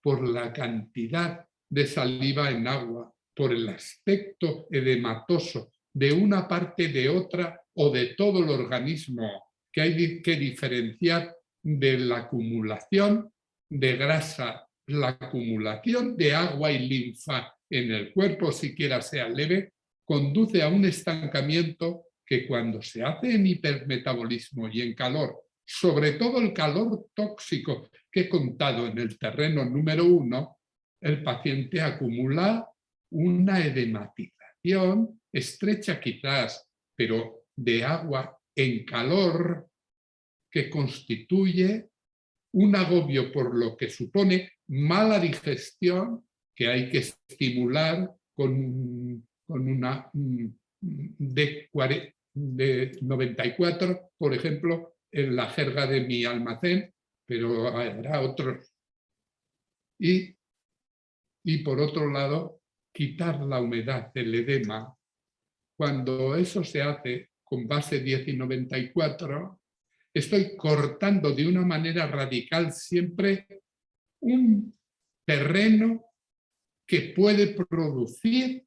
por la cantidad de saliva en agua, por el aspecto edematoso de una parte de otra o de todo el organismo, que hay que diferenciar de la acumulación de grasa, la acumulación de agua y linfa en el cuerpo, siquiera sea leve, conduce a un estancamiento que cuando se hace en hipermetabolismo y en calor, sobre todo el calor tóxico que he contado en el terreno número 1, el paciente acumula una edematización estrecha quizás, pero de agua en calor que constituye un agobio por lo que supone mala digestión que hay que estimular con una de 94, por ejemplo, en la jerga de mi almacén, pero habrá otros. Y por otro lado, quitar la humedad del edema. Cuando eso se hace con base 10 y 94, estoy cortando de una manera radical siempre un terreno que puede producir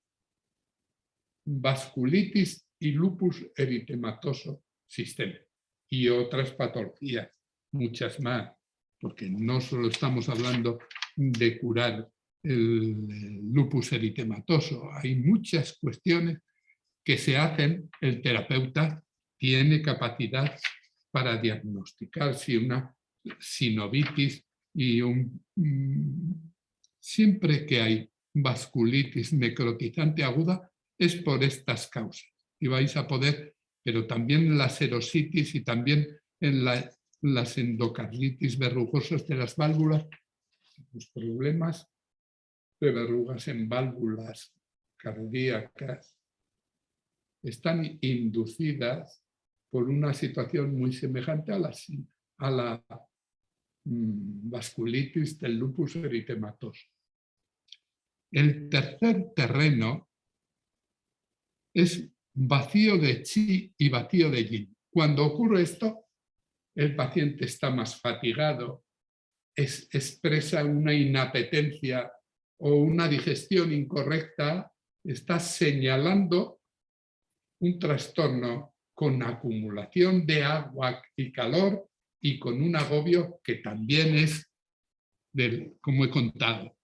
vasculitis y lupus eritematoso sistémico y otras patologías, muchas más, porque no solo estamos hablando de curar el lupus eritematoso, hay muchas cuestiones que se hacen, el terapeuta tiene capacidad para diagnosticar si una sinovitis y siempre que hay vasculitis necrotizante aguda es por estas causas. Y vais a poder, pero también la serositis y también en las endocarditis verrugosas de las válvulas, los problemas de verrugas en válvulas cardíacas están inducidas por una situación muy semejante a la vasculitis del lupus eritematoso. El tercer terreno es vacío de chi y vacío de yin. Cuando ocurre esto, el paciente está más fatigado, expresa una inapetencia o una digestión incorrecta, está señalando un trastorno con acumulación de agua y calor y con un agobio que también es, como he contado.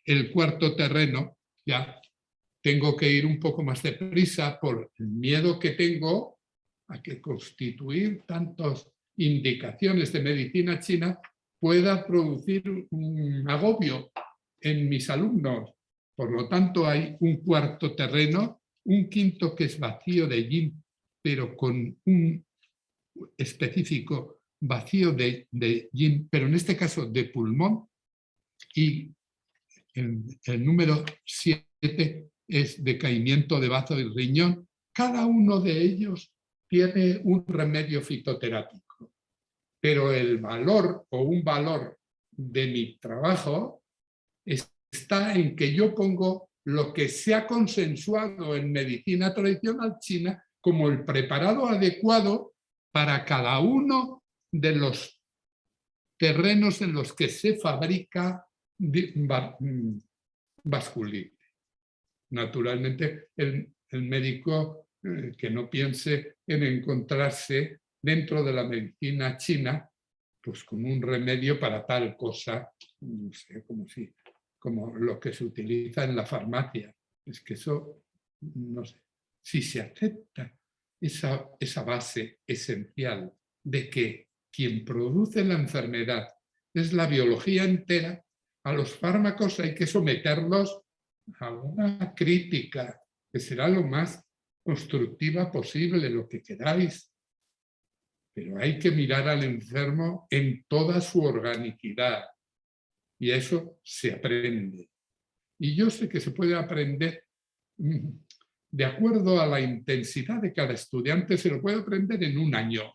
El cuarto terreno, ya tengo que ir un poco más deprisa por el miedo que tengo a que constituir tantas indicaciones de medicina china pueda producir un agobio en mis alumnos. Por lo tanto, hay un cuarto terreno, un quinto que es vacío de yin, pero con un específico vacío de yin, pero en este caso de pulmón, y el número 7 es decaimiento de bazo y riñón. Cada uno de ellos tiene un remedio fitoterápico, pero el valor o un valor de mi trabajo está en que yo pongo lo que se ha consensuado en medicina tradicional china como el preparado adecuado para cada uno de los terrenos en los que se fabrica vasculitis. Naturalmente, el médico que no piense en encontrarse dentro de la medicina china pues con un remedio para tal cosa, no sé, como lo que se utiliza en la farmacia. Es que eso, no sé, si se acepta esa base esencial de que quien produce la enfermedad es la biología entera, a los fármacos hay que someterlos a una crítica, que será lo más constructiva posible, lo que queráis. Pero hay que mirar al enfermo en toda su organicidad. Y eso se aprende. Y yo sé que se puede aprender de acuerdo a la intensidad de cada estudiante, se lo puede aprender en un año.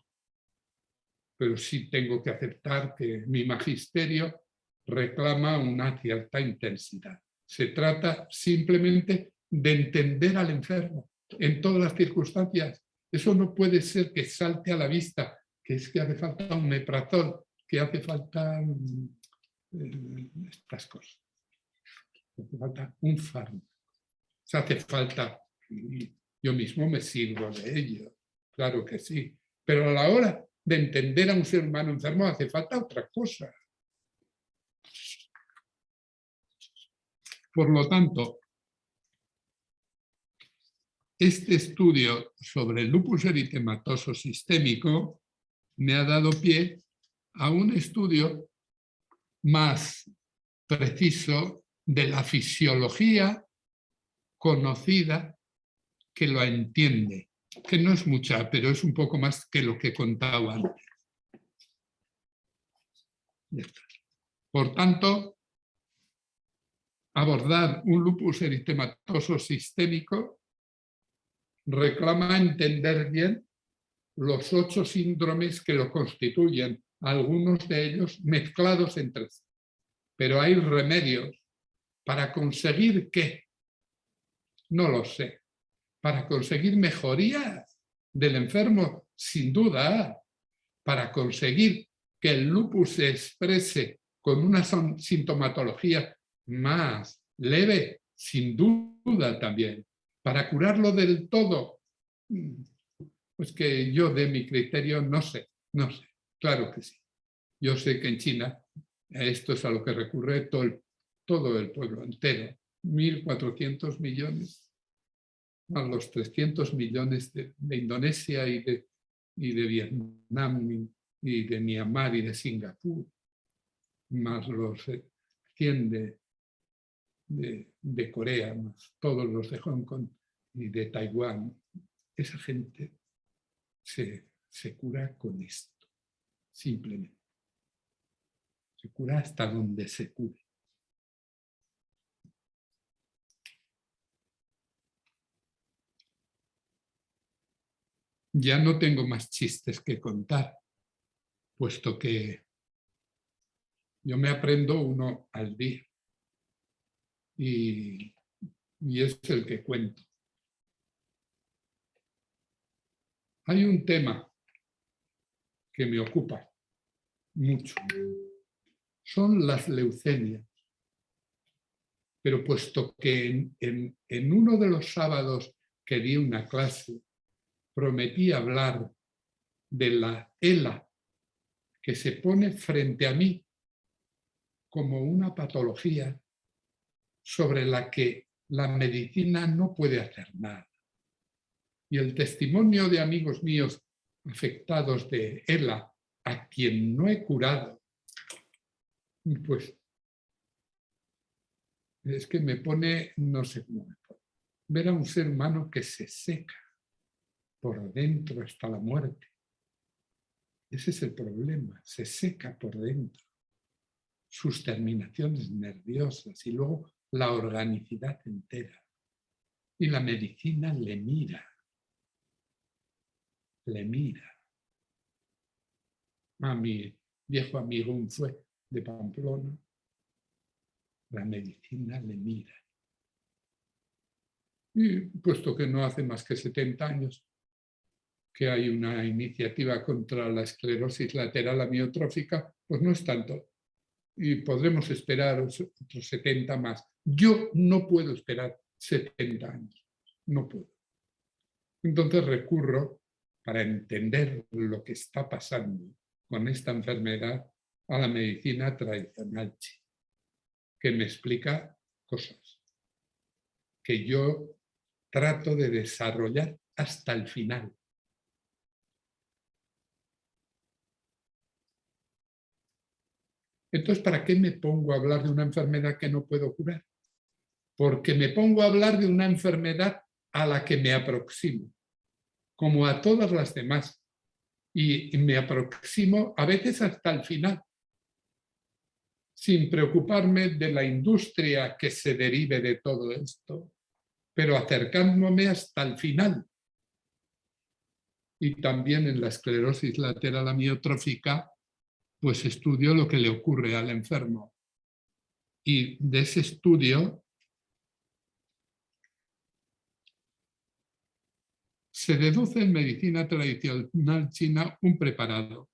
Pero sí tengo que aceptar que mi magisterio reclama una cierta intensidad. Se trata simplemente de entender al enfermo en todas las circunstancias. Eso no puede ser que salte a la vista, que es que hace falta un meprazol, que hace falta estas cosas. Hace falta un fármaco. Se hace falta, y yo mismo me sirvo de ello, claro que sí. Pero a la hora de entender a un ser humano enfermo hace falta otra cosa. Por lo tanto, este estudio sobre el lupus eritematoso sistémico me ha dado pie a un estudio más preciso de la fisiología conocida que lo entiende, que no es mucha, pero es un poco más que lo que contaba antes. Por tanto, abordar un lupus eritematoso sistémico reclama entender bien los 8 síndromes que lo constituyen, algunos de ellos mezclados entre sí. Pero hay remedios para conseguir ¿qué? No lo sé. Para conseguir mejorías del enfermo, sin duda. Para conseguir que el lupus se exprese con una sintomatología más leve, sin duda también. Para curarlo del todo, pues que yo de mi criterio no sé. Claro que sí. Yo sé que en China esto es a lo que recurre todo el pueblo entero. 1.400 millones, más los 300 millones de Indonesia y de Vietnam y de Myanmar y de Singapur, más los 100 de Corea, más todos los de Hong Kong y de Taiwán. Esa gente se cura con esto, simplemente. Se cura hasta donde se cure. Ya no tengo más chistes que contar, puesto que yo me aprendo uno al día y es el que cuento. Hay un tema que me ocupa mucho. Son las leucemias. Pero puesto que en uno de los sábados que di una clase prometí hablar de la ELA que se pone frente a mí como una patología sobre la que la medicina no puede hacer nada. Y el testimonio de amigos míos afectados de ELA, a quien no he curado, pues es que me pone, no sé cómo me pone, ver a un ser humano que se seca por dentro hasta la muerte. Ese es el problema, se seca por dentro. Sus terminaciones nerviosas y luego la organicidad entera. Y la medicina le mira. A mi viejo amigo un fue de Pamplona, la medicina le mira. Y puesto que no hace más que 70 años que hay una iniciativa contra la esclerosis lateral amiotrófica, pues no es tanto. Y podremos esperar otros 70 más. Yo no puedo esperar 70 años. No puedo. Entonces recurro, para entender lo que está pasando, con esta enfermedad a la medicina tradicional china, que me explica cosas que yo trato de desarrollar hasta el final. Entonces, ¿para qué me pongo a hablar de una enfermedad que no puedo curar? Porque me pongo a hablar de una enfermedad a la que me aproximo, como a todas las demás, y me aproximo a veces hasta el final, sin preocuparme de la industria que se derive de todo esto, pero acercándome hasta el final. Y también en la esclerosis lateral amiotrófica, pues estudio lo que le ocurre al enfermo. Y de ese estudio se deduce en medicina tradicional china un preparado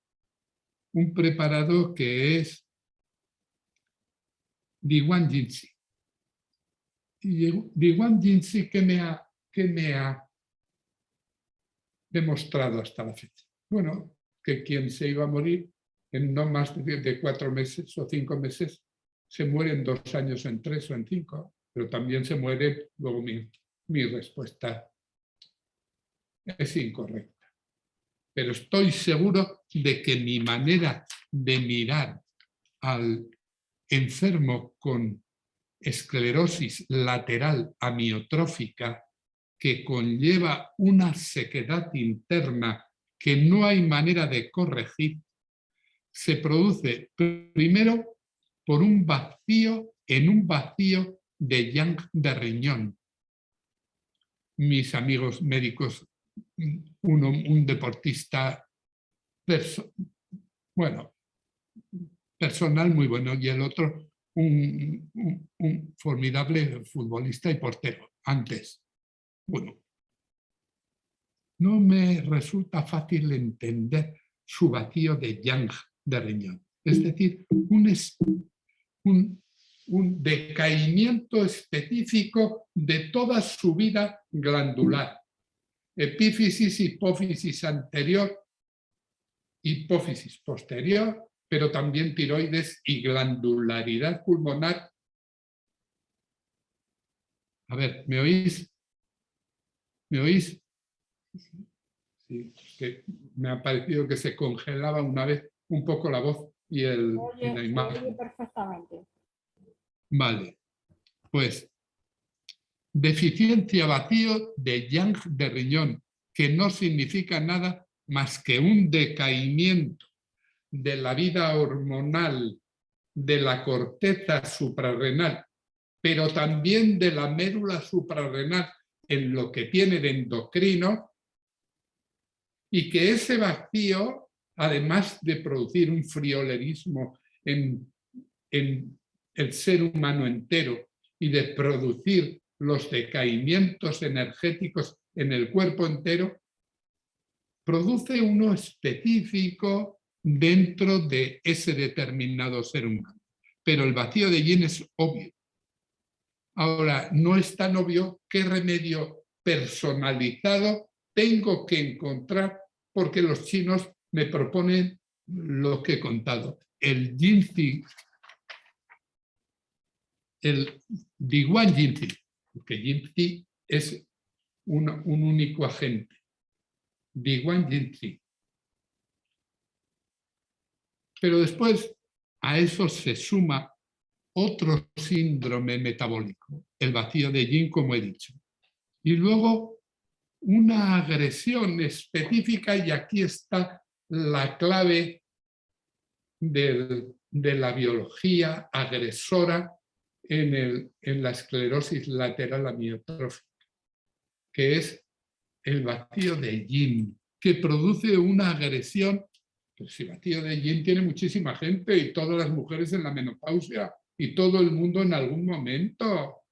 que es Diwan Jinsi. Y Diwan Jinsi, ¿qué me ha demostrado hasta la fecha? Bueno, que quien se iba a morir en no más de 4 meses o 5 meses, se muere en 2 años, en 3 o en 5, pero también se muere. Luego mi respuesta es incorrecta. Pero estoy seguro de que mi manera de mirar al enfermo con esclerosis lateral amiotrófica, que conlleva una sequedad interna que no hay manera de corregir, se produce primero por un vacío de yang de riñón. Mis amigos médicos, uno un deportista personal muy bueno, y el otro un formidable futbolista y portero antes. Bueno, no me resulta fácil entender su vacío de yang de riñón. Es decir, un decaimiento específico de toda su vida glandular. Epífisis, hipófisis anterior, hipófisis posterior, pero también tiroides y glandularidad pulmonar. A ver, ¿me oís? ¿Me oís? Sí, que me ha parecido que se congelaba una vez un poco la voz y la imagen.
Oye perfectamente.
Vale, pues deficiencia, vacío de yang de riñón, que no significa nada más que un decaimiento de la vida hormonal de la corteza suprarrenal, pero también de la médula suprarrenal en lo que tiene de endocrino, y que ese vacío, además de producir un friolerismo en el ser humano entero y de producir los decaimientos energéticos en el cuerpo entero, produce uno específico dentro de ese determinado ser humano. Pero el vacío de yin es obvio. Ahora, no es tan obvio qué remedio personalizado tengo que encontrar, porque los chinos me proponen lo que he contado. El Jinzi, el Diwan Jinzi, porque Jinzi es un único agente. Diwan Jinzi. Pero después a eso se suma otro síndrome metabólico, el vacío de yin, como he dicho. Y luego una agresión específica, y aquí está la clave de la biología agresora en la esclerosis lateral amiotrófica, que es el vacío de yin, que produce una agresión. Pues si vacío de yin tiene muchísima gente, y todas las mujeres en la menopausia, y todo el mundo en algún momento.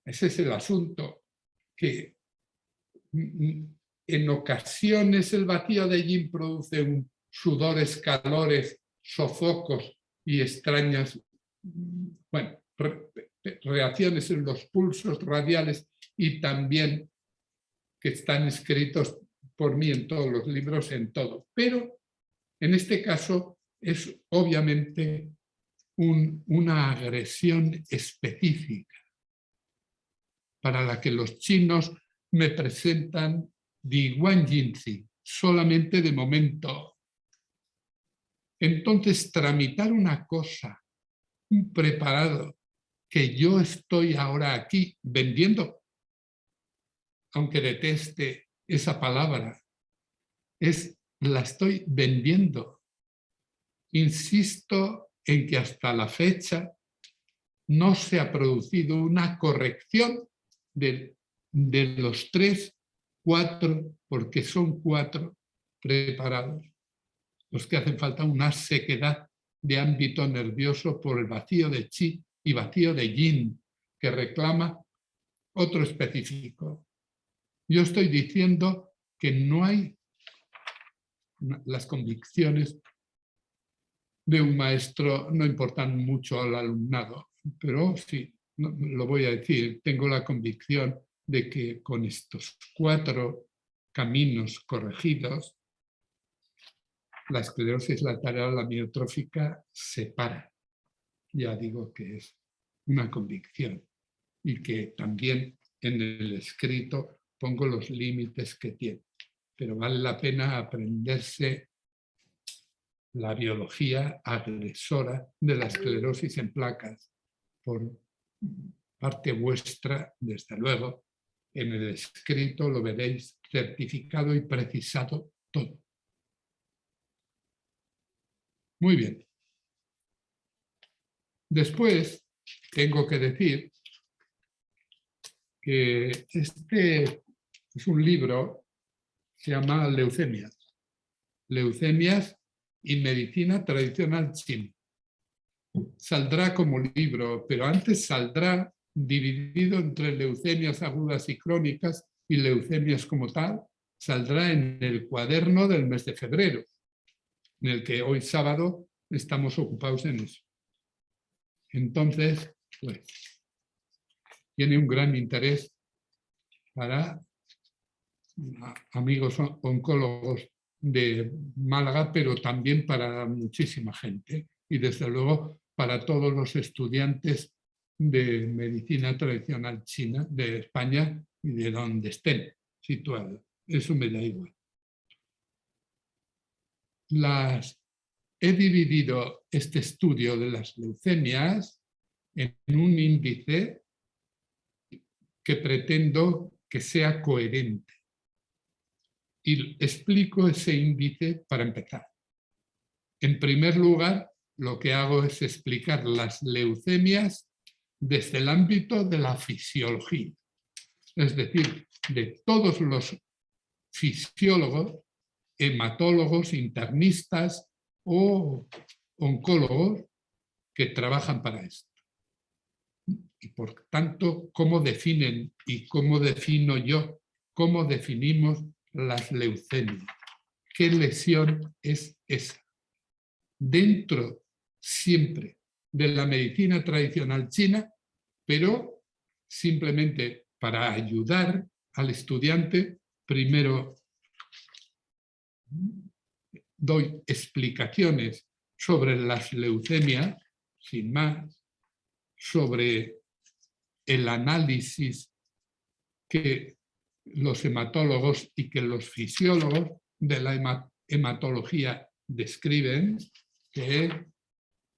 Ese es el asunto, que en ocasiones el vacío de yin produce un sudores, calores, sofocos y extrañas, reacciones en los pulsos radiales, y también que están escritos por mí en todos los libros, en todo. Pero En este caso es obviamente una agresión específica para la que los chinos me presentan Di Guanjinzi, solamente de momento. Entonces, tramitar una cosa, un preparado, que yo estoy ahora aquí vendiendo, aunque deteste esa palabra, la estoy vendiendo. Insisto en que hasta la fecha no se ha producido una corrección de los 3, 4, porque son 4 preparados, los que hacen falta una sequedad de ámbito nervioso por el vacío de chi y vacío de yin, que reclama otro específico. Yo estoy diciendo que no hay las convicciones de un maestro, no importan mucho al alumnado, pero sí, lo voy a decir, tengo la convicción de que con estos 4 caminos corregidos, la esclerosis lateral amiotrófica se para. Ya digo que es una convicción y que también en el escrito pongo los límites que tiene. Pero vale la pena aprenderse la biología agresora de la esclerosis en placas por parte vuestra, desde luego. En el escrito lo veréis certificado y precisado todo. Muy bien. Después tengo que decir que este es un libro, se llama Leucemias. Leucemias y medicina tradicional china. Saldrá como libro, pero antes saldrá dividido entre leucemias agudas y crónicas y leucemias como tal. Saldrá en el cuaderno del mes de febrero, en el que hoy sábado estamos ocupados en eso. Entonces, pues, tiene un gran interés para amigos oncólogos de Málaga, pero también para muchísima gente y desde luego para todos los estudiantes de medicina tradicional china de España y de donde estén situados. Eso me da igual. He dividido este estudio de las leucemias en un índice que pretendo que sea coherente. Y explico ese índice para empezar. En primer lugar, lo que hago es explicar las leucemias desde el ámbito de la fisiología, es decir, de todos los fisiólogos, hematólogos, internistas o oncólogos que trabajan para esto. Y por tanto, ¿cómo definen y cómo defino yo? ¿Cómo definimos las leucemias? ¿Qué lesión es esa? Dentro siempre de la medicina tradicional china, pero simplemente para ayudar al estudiante, primero doy explicaciones sobre las leucemias, sin más, sobre el análisis que los hematólogos y que los fisiólogos de la hematología describen,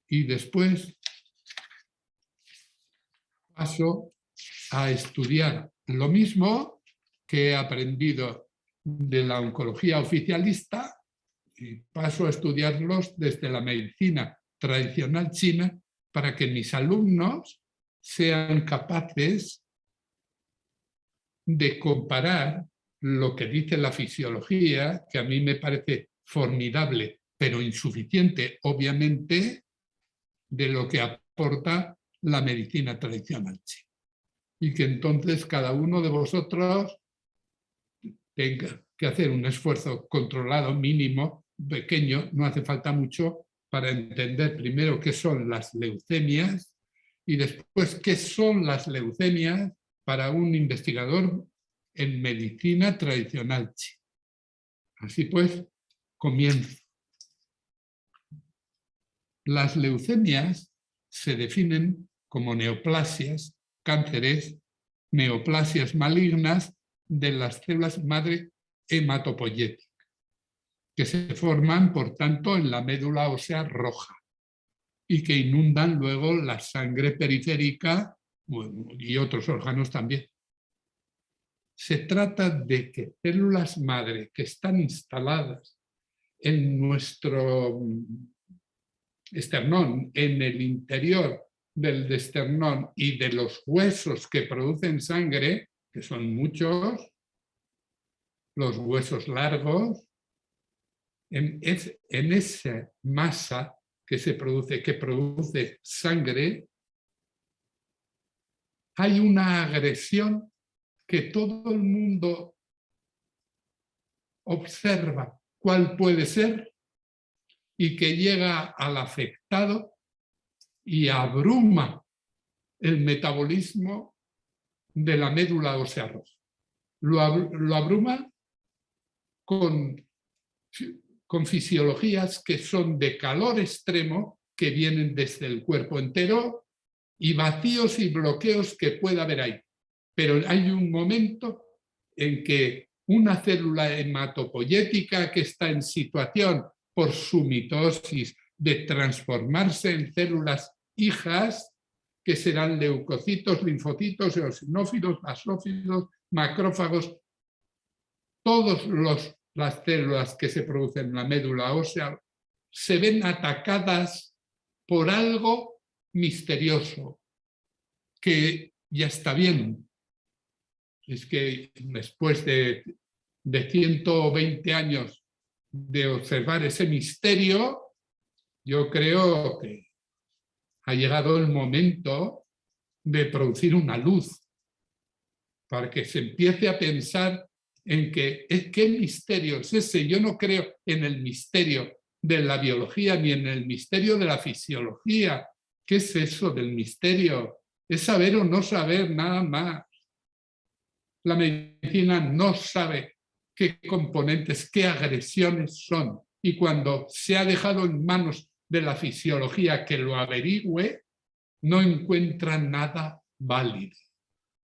y después paso a estudiar lo mismo que he aprendido de la oncología oficialista y paso a estudiarlos desde la medicina tradicional china para que mis alumnos sean capaces de comparar lo que dice la fisiología, que a mí me parece formidable, pero insuficiente, obviamente, de lo que aporta la medicina tradicional china. Y que entonces cada uno de vosotros tenga que hacer un esfuerzo controlado, mínimo, pequeño, no hace falta mucho, para entender primero qué son las leucemias y después qué son las leucemias para un investigador en medicina tradicional china. Así pues, comienzo. Las leucemias se definen como neoplasias, cánceres, neoplasias malignas de las células madre hematopoyéticas, que se forman, por tanto, en la médula ósea roja y que inundan luego la sangre periférica, bueno, y otros órganos también. Se trata de que células madre que están instaladas en nuestro esternón, en el interior del esternón y de los huesos que producen sangre, que son muchos, los huesos largos, en esa masa que produce sangre, hay una agresión que todo el mundo observa cuál puede ser y que llega al afectado y abruma el metabolismo de la médula ósea roja. Lo abruma con fisiologías que son de calor extremo, que vienen desde el cuerpo entero, y vacíos y bloqueos que pueda haber ahí. Pero hay un momento en que una célula hematopoyética que está en situación por su mitosis de transformarse en células hijas, que serán leucocitos, linfocitos, eosinófilos, basófilos, macrófagos, todas las células que se producen en la médula ósea se ven atacadas por algo misterioso, que ya está bien. Es que después de 120 años de observar ese misterio, yo creo que ha llegado el momento de producir una luz para que se empiece a pensar en qué misterio es ese. Yo no creo en el misterio de la biología ni en el misterio de la fisiología. ¿Qué es eso del misterio? Es saber o no saber, nada más. La medicina no sabe qué componentes, qué agresiones son. Y cuando se ha dejado en manos de la fisiología que lo averigüe, no encuentra nada válido.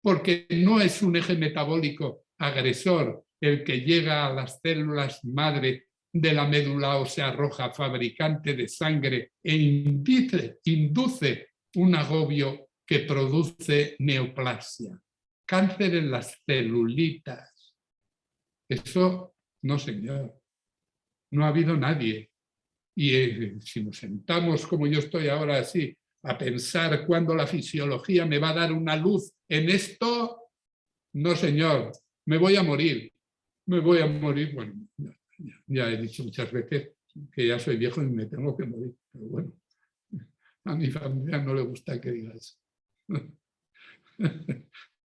Porque no es un eje metabólico agresor el que llega a las células madre de la médula ósea roja, fabricante de sangre, e induce un agobio que produce neoplasia. Cáncer en las celulitas. Eso no, señor. No ha habido nadie. Y si nos sentamos como yo estoy ahora así, a pensar cuándo la fisiología me va a dar una luz en esto, no, señor, me voy a morir. Me voy a morir. Bueno, ya he dicho muchas veces que ya soy viejo y me tengo que morir. Pero bueno, a mi familia no le gusta que diga eso.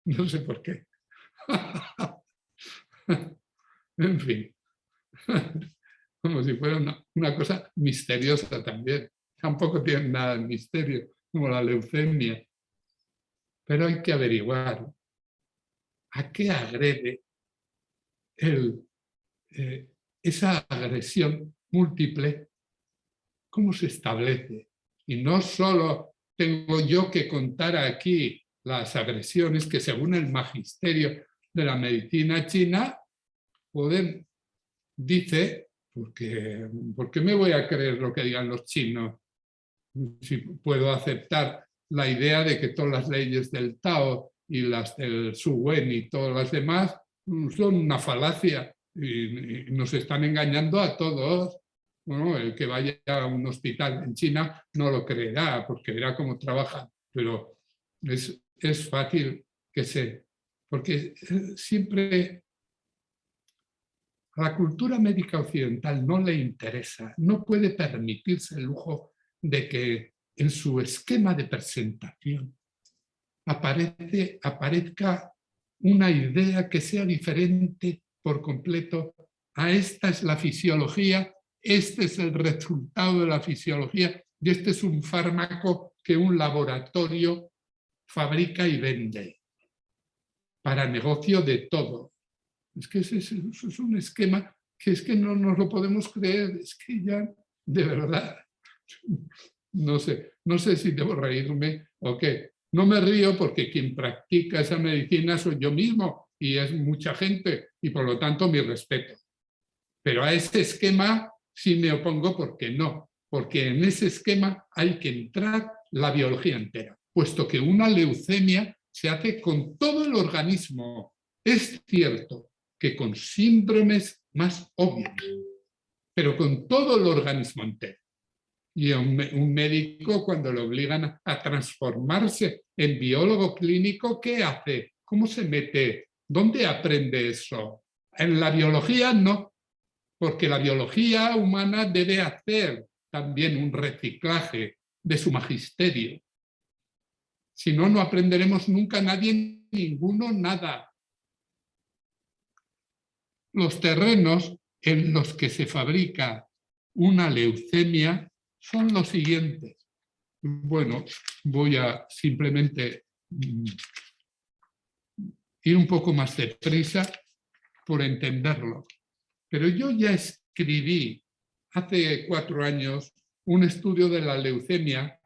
No sé por qué. En fin, como si fuera una cosa misteriosa también. Tampoco tiene nada de misterio, como la leucemia. Pero hay que averiguar a qué agrede esa agresión múltiple, cómo se establece. Y no solo tengo yo que contar aquí las agresiones que, según el magisterio de la medicina china, dice, ¿por qué me voy a creer lo que digan los chinos? Si puedo aceptar la idea de que todas las leyes del Tao y las del Su Wen y todas las demás son una falacia y nos están engañando a todos. Bueno, el que vaya a un hospital en China no lo creerá porque verá cómo trabajan, pero es fácil porque siempre a la cultura médica occidental no le interesa, no puede permitirse el lujo de que en su esquema de presentación aparezca una idea que sea diferente por completo a esta es la fisiología, este es el resultado de la fisiología y este es un fármaco que un laboratorio fabrica y vende para negocio de todo. Es que eso es un esquema que es que no nos lo podemos creer, es que ya, de verdad, No sé si debo reírme o qué. No me río porque quien practica esa medicina soy yo mismo y es mucha gente y por lo tanto mi respeto. Pero a ese esquema sí me opongo porque no, porque en ese esquema hay que entrar la biología entera, puesto que una leucemia se hace con todo el organismo. Es cierto que con síndromes más obvios, pero con todo el organismo entero. Y un médico, cuando le obligan a transformarse en biólogo clínico, ¿qué hace? ¿Cómo se mete? ¿Dónde aprende eso? En la biología no, porque la biología humana debe hacer también un reciclaje de su magisterio. Si no, no aprenderemos nunca nadie, ninguno, nada. Los terrenos en los que se fabrica una leucemia son los siguientes. Bueno, voy a simplemente ir un poco más deprisa por entenderlo. Pero yo ya escribí hace 4 años un estudio de la leucemia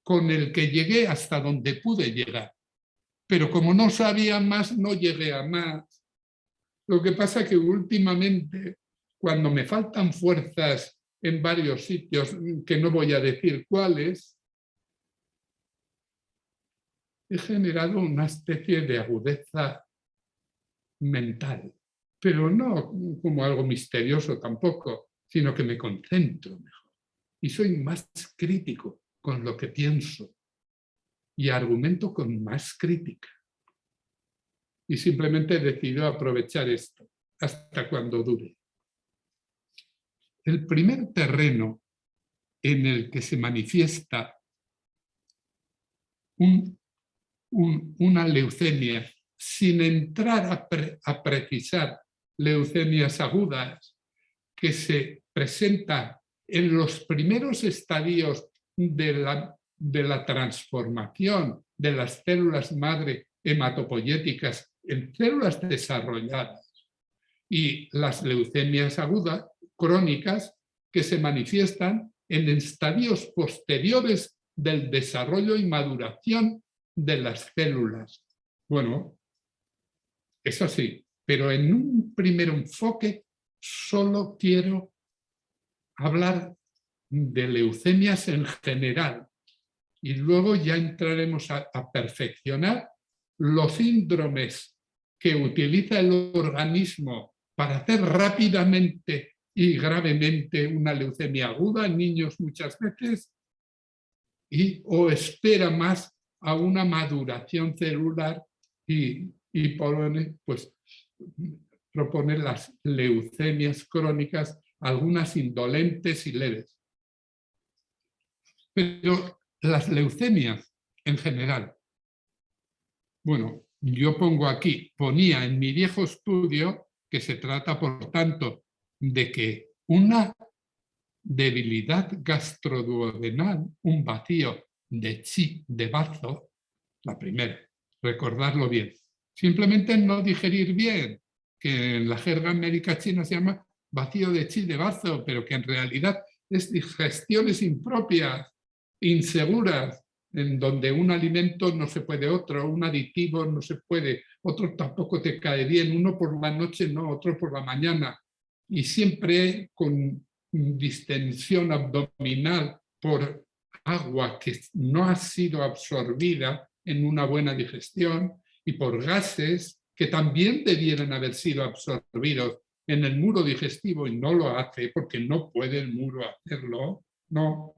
con el que llegué hasta donde pude llegar. Pero como no sabía más, no llegué a más. Lo que pasa es que últimamente, cuando me faltan fuerzas en varios sitios, que no voy a decir cuáles, he generado una especie de agudeza mental, pero no como algo misterioso tampoco, sino que me concentro mejor y soy más crítico con lo que pienso y argumento con más crítica. Y simplemente he decidido aprovechar esto hasta cuando dure. El primer terreno en el que se manifiesta una leucemia sin entrar a precisar leucemias agudas que se presenta en los primeros estadios de la transformación de las células madre hematopoyéticas en células desarrolladas y las leucemias agudas crónicas que se manifiestan en estadios posteriores del desarrollo y maduración de las células. Bueno, es así, pero en un primer enfoque solo quiero hablar de leucemias en general y luego ya entraremos a perfeccionar los síndromes que utiliza el organismo para hacer rápidamente y gravemente una leucemia aguda en niños muchas veces o espera más a una maduración celular y propone las leucemias crónicas, algunas indolentes y leves. Pero las leucemias en general, bueno, yo ponía en mi viejo estudio que se trata, por tanto, de que una debilidad gastroduodenal, un vacío de chi, de bazo, la primera, recordarlo bien. Simplemente no digerir bien, que en la jerga médica china se llama vacío de chi, de bazo, pero que en realidad es digestiones impropias, inseguras, en donde un alimento no se puede otro, un aditivo no se puede, otro tampoco te cae bien, uno por la noche no, otro por la mañana, y siempre con distensión abdominal por agua que no ha sido absorbida en una buena digestión y por gases que también debieran haber sido absorbidos en el muro digestivo y no lo hace porque no puede el muro hacerlo, no.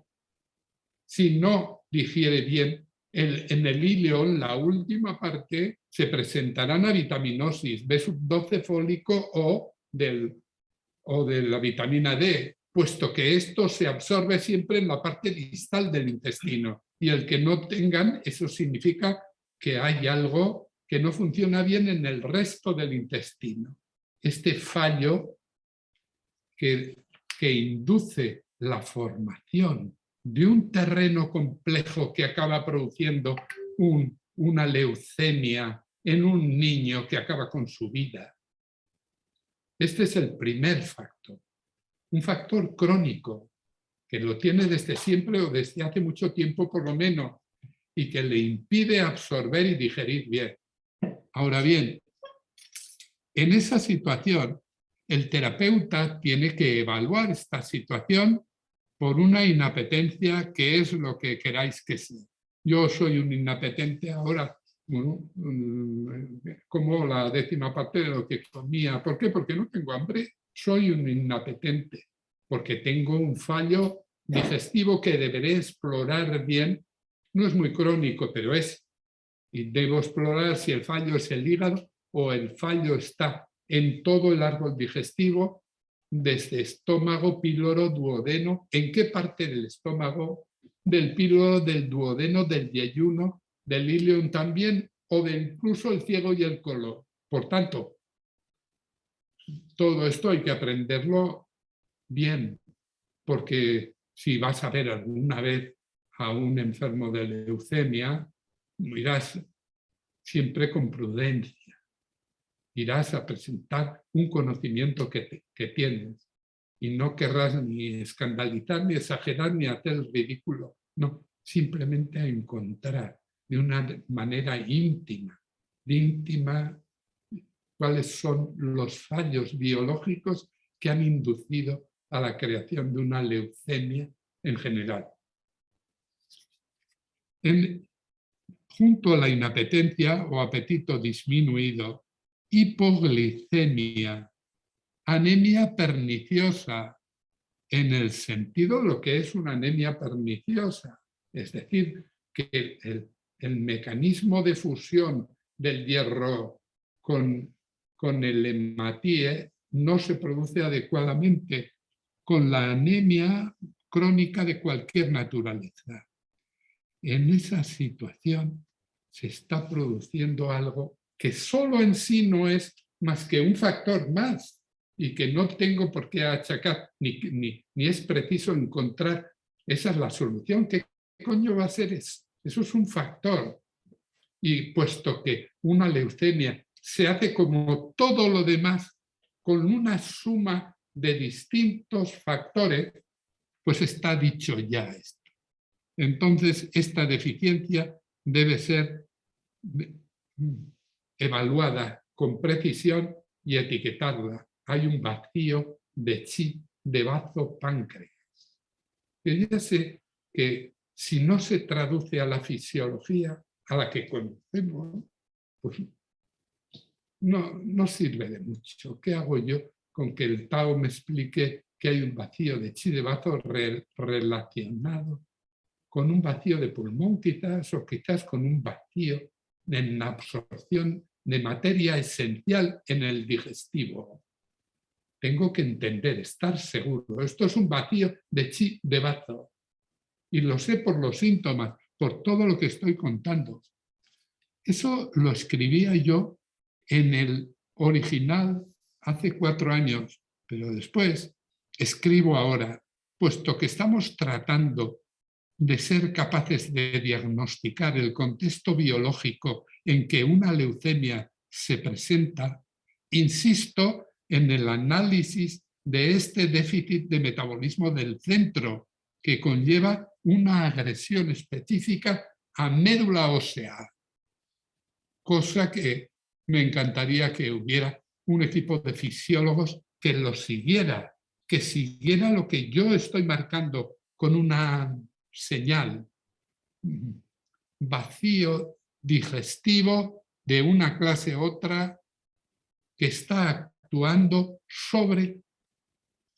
Si no digiere bien, en el ileón, la última parte, se presentará una vitaminosis B12 fólico o de la vitamina D, puesto que esto se absorbe siempre en la parte distal del intestino. Y el que no tengan, eso significa que hay algo que no funciona bien en el resto del intestino. Este fallo que induce la formación de un terreno complejo que acaba produciendo una leucemia en un niño que acaba con su vida. Este es el primer factor, un factor crónico que lo tiene desde siempre o desde hace mucho tiempo por lo menos, y que le impide absorber y digerir bien. Ahora bien, en esa situación, el terapeuta tiene que evaluar esta situación por una inapetencia que es lo que queráis que sea. Yo soy un inapetente ahora, bueno, como la 10ª parte de lo que comía. ¿Por qué? Porque no tengo hambre. Soy un inapetente, porque tengo un fallo digestivo que deberé explorar bien. No es muy crónico, pero es. Y debo explorar si el fallo es el hígado o el fallo está en todo el árbol digestivo, desde estómago, píloro, duodeno, en qué parte del estómago, del píloro, del duodeno, del yeyuno, del ilion también, o de incluso el ciego y el colon. Por tanto, todo esto hay que aprenderlo bien, porque si vas a ver alguna vez a un enfermo de leucemia, irás siempre con prudencia. Irás a presentar un conocimiento que tienes y no querrás ni escandalizar, ni exagerar, ni hacer el ridículo. No, simplemente a encontrar de una manera íntima cuáles son los fallos biológicos que han inducido a la creación de una leucemia en general. Junto a la inapetencia o apetito disminuido, hipoglicemia, anemia perniciosa, en el sentido de lo que es una anemia perniciosa, es decir, que el mecanismo de fusión del hierro con el hematíe no se produce adecuadamente con la anemia crónica de cualquier naturaleza. En esa situación se está produciendo algo que solo en sí no es más que un factor más y que no tengo por qué achacar, ni es preciso encontrar. Esa es la solución. ¿Qué coño va a ser eso? Eso es un factor. Y puesto que una leucemia se hace como todo lo demás, con una suma de distintos factores, pues está dicho ya esto. Entonces, esta deficiencia debe ser evaluada con precisión y etiquetarla. Hay un vacío de chi, de bazo páncreas. Que ya sé que si no se traduce a la fisiología a la que conocemos, pues no sirve de mucho. ¿Qué hago yo con que el Tao me explique que hay un vacío de chi, de bazo relacionado con un vacío de pulmón quizás, o quizás con un vacío en la absorción de materia esencial en el digestivo? Tengo que entender, estar seguro. Esto es un vacío de chi, de bazo. Y lo sé por los síntomas, por todo lo que estoy contando. Eso lo escribía yo en el original hace 4 años, pero después escribo ahora, puesto que estamos tratando de ser capaces de diagnosticar el contexto biológico en que una leucemia se presenta, insisto en el análisis de este déficit de metabolismo del centro, que conlleva una agresión específica a médula ósea, cosa que me encantaría que hubiera un equipo de fisiólogos que lo siguiera, que siguiera lo que yo estoy marcando con una señal, vacío digestivo de una clase a otra que está actuando sobre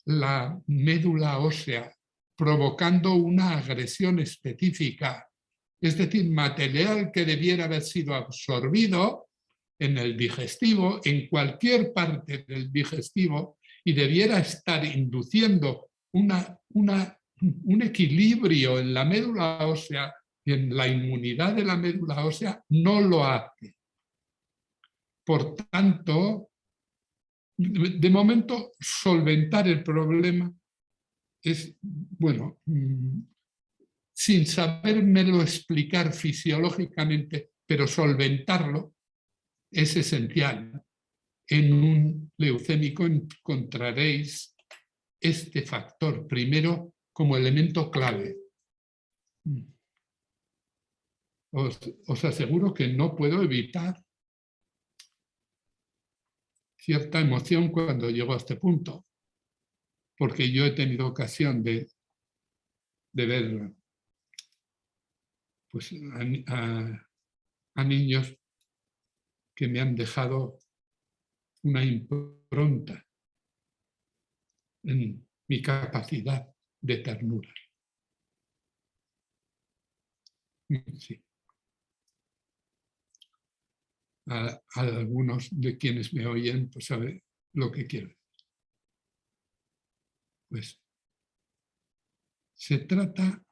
la médula ósea, provocando una agresión específica, es decir, material que debiera haber sido absorbido en el digestivo, en cualquier parte del digestivo, y debiera estar induciendo un equilibrio en la médula ósea y en la inmunidad de la médula ósea, no lo hace. Por tanto, de momento, solventar el problema es, bueno, sin sabérmelo explicar fisiológicamente, pero solventarlo es esencial. En un leucémico encontraréis este factor. Primero, como elemento clave. Os aseguro que no puedo evitar cierta emoción cuando llego a este punto, porque yo he tenido ocasión de ver pues, a niños que me han dejado una impronta en mi capacidad de ternura. Sí. A algunos de quienes me oyen, pues saben lo que quiero. Pues se trata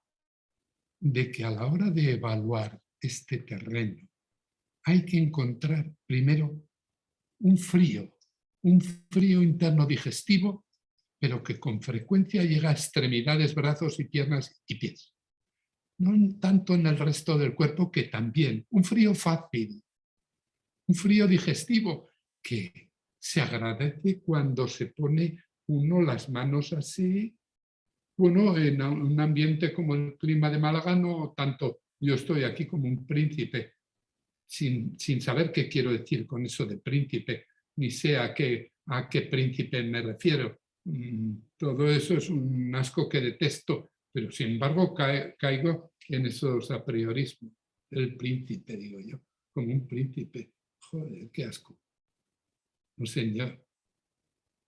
de que a la hora de evaluar este terreno hay que encontrar primero un frío interno digestivo, pero que con frecuencia llega a extremidades, brazos y piernas y pies. No tanto en el resto del cuerpo, que también. Un frío fácil, un frío digestivo que se agradece cuando se pone uno las manos así. Bueno, en un ambiente como el clima de Málaga no tanto. Yo estoy aquí como un príncipe, sin saber qué quiero decir con eso de príncipe, ni sé a qué príncipe me refiero. Todo eso es un asco que detesto, pero sin embargo caigo en esos apriorismos. El príncipe, digo yo, como un príncipe. Joder, qué asco. No, señor.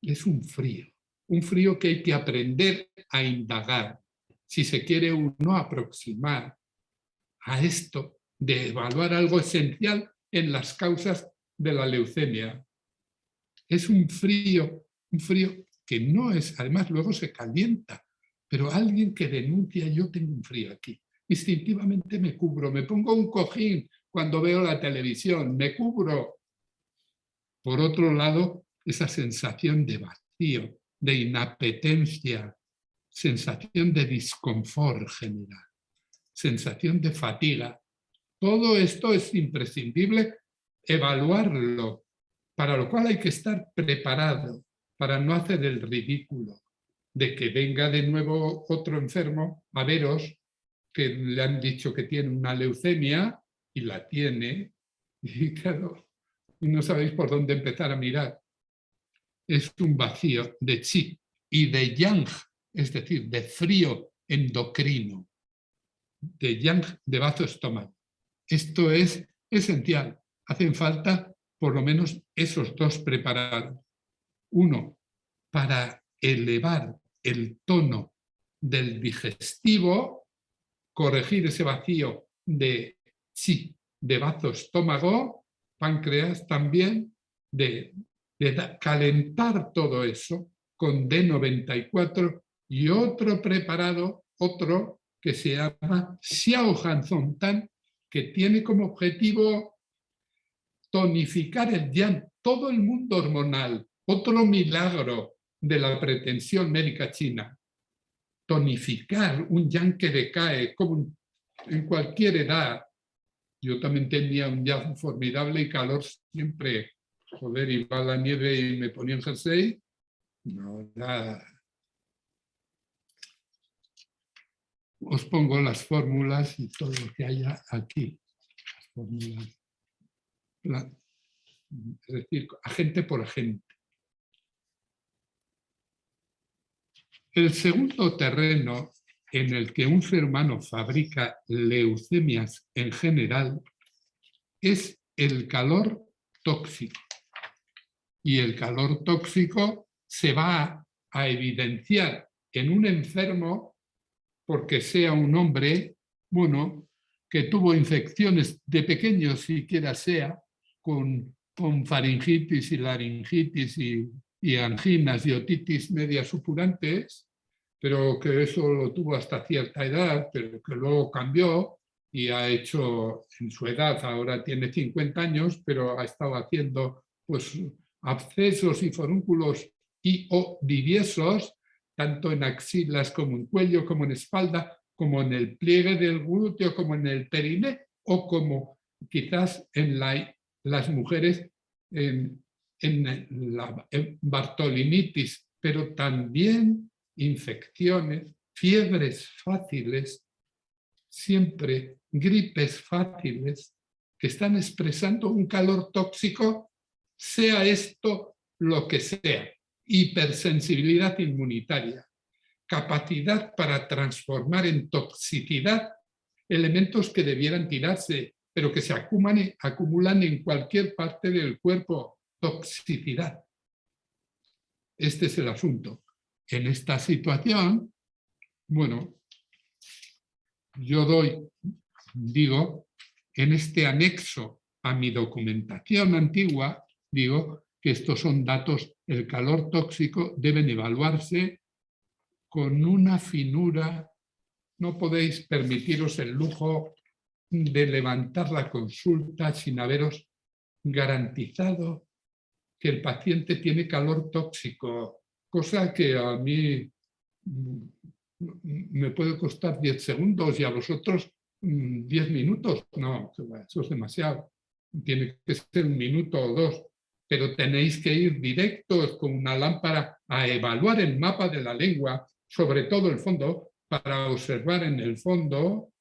Es un frío que hay que aprender a indagar si se quiere uno aproximar a esto de evaluar algo esencial en las causas de la leucemia. Es un frío que no es, además luego se calienta, pero alguien que denuncia, yo tengo un frío aquí, instintivamente me cubro, me pongo un cojín cuando veo la televisión, me cubro. Por otro lado, esa sensación de vacío, de inapetencia, sensación de disconfort general, sensación de fatiga. Todo esto es imprescindible evaluarlo, para lo cual hay que estar preparado para no hacer el ridículo de que venga de nuevo otro enfermo a veros, que le han dicho que tiene una leucemia y la tiene, y claro, no sabéis por dónde empezar a mirar. Es un vacío de chi y de yang, es decir, de frío endocrino, de yang de bazo estómago. Esto es esencial. Hacen falta por lo menos esos dos preparados. Uno, para elevar el tono del digestivo, corregir ese vacío de chi, de bazo estómago, páncreas también, de calentar todo eso con D94 y otro preparado, otro que se llama Xiao Han Tan, que tiene como objetivo tonificar el yang, todo el mundo hormonal, otro milagro de la pretensión médica china. Tonificar un yang que decae como en cualquier edad. Yo también tenía un yang formidable y calor siempre. Joder, iba a la nieve y me ponía en jersey. No, nada. Os pongo las fórmulas y todo lo que haya aquí. Las fórmulas. Es decir, agente por agente. El segundo terreno en el que un ser humano fabrica leucemias en general es el calor tóxico. Y el calor tóxico se va a evidenciar en un enfermo porque sea un hombre, bueno, que tuvo infecciones de pequeño, siquiera sea, con faringitis y laringitis y anginas y otitis media supurantes, pero que eso lo tuvo hasta cierta edad, pero que luego cambió y ha hecho, en su edad, ahora tiene 50 años, pero ha estado haciendo pues abscesos y forúnculos y o diviesos, tanto en axilas como en cuello, como en espalda, como en el pliegue del glúteo, como en el periné, o como quizás en las mujeres en la bartolinitis, pero también infecciones fiebres fáciles, siempre gripes fáciles, que están expresando un calor tóxico, sea esto lo que sea. Hipersensibilidad inmunitaria, capacidad para transformar en toxicidad elementos que debieran tirarse, pero que se acumulan en cualquier parte del cuerpo. Toxicidad. Este es el asunto. En esta situación, bueno, yo digo, en este anexo a mi documentación antigua, digo que estos son datos, el calor tóxico deben evaluarse con una finura. No podéis permitiros el lujo de levantar la consulta sin haberos garantizado que el paciente tiene calor tóxico, cosa que a mí me puede costar 10 segundos y a vosotros 10 minutos. No, eso es demasiado. Tiene que ser 1 minuto o 2, pero tenéis que ir directos con una lámpara a evaluar el mapa de la lengua, sobre todo el fondo, para observar en el fondo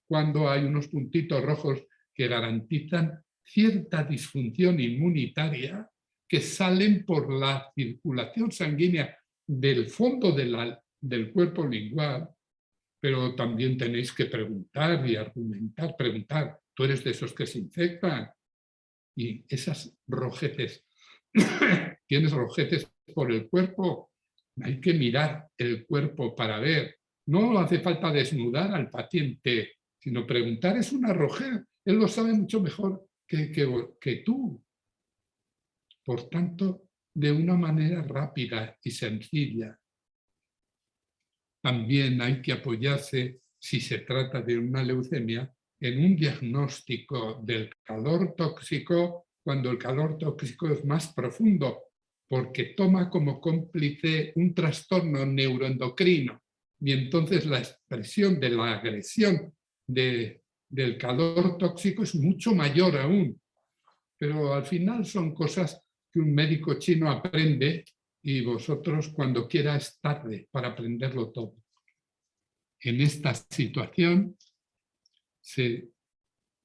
cuando hay unos puntitos rojos que garantizan cierta disfunción inmunitaria que salen por la circulación sanguínea del fondo del cuerpo lingual, pero también tenéis que preguntar y argumentar, preguntar. ¿Tú eres de esos que se infectan? Y esas rojeces, ¿tienes rojeces por el cuerpo? Hay que mirar el cuerpo para ver. No hace falta desnudar al paciente, sino preguntar, es una rojez. Él lo sabe mucho mejor que tú. Por tanto, de una manera rápida y sencilla. También hay que apoyarse, si se trata de una leucemia, en un diagnóstico del calor tóxico cuando el calor tóxico es más profundo, porque toma como cómplice un trastorno neuroendocrino y entonces la expresión de la agresión del calor tóxico es mucho mayor aún. Pero al final son cosas que un médico chino aprende y vosotros cuando quiera es tarde para aprenderlo todo. En esta situación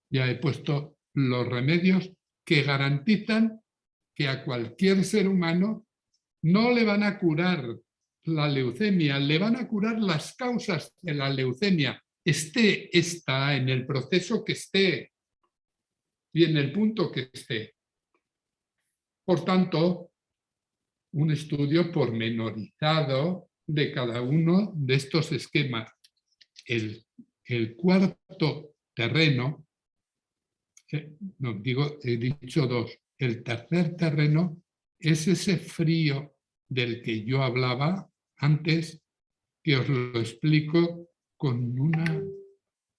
ya he puesto los remedios que garantizan que a cualquier ser humano no le van a curar la leucemia, le van a curar las causas de la leucemia, está en el proceso que esté y en el punto que esté. Por tanto, un estudio pormenorizado de cada uno de estos esquemas. El cuarto terreno, he dicho 2, el tercer terreno es ese frío del que yo hablaba antes, que os lo explico con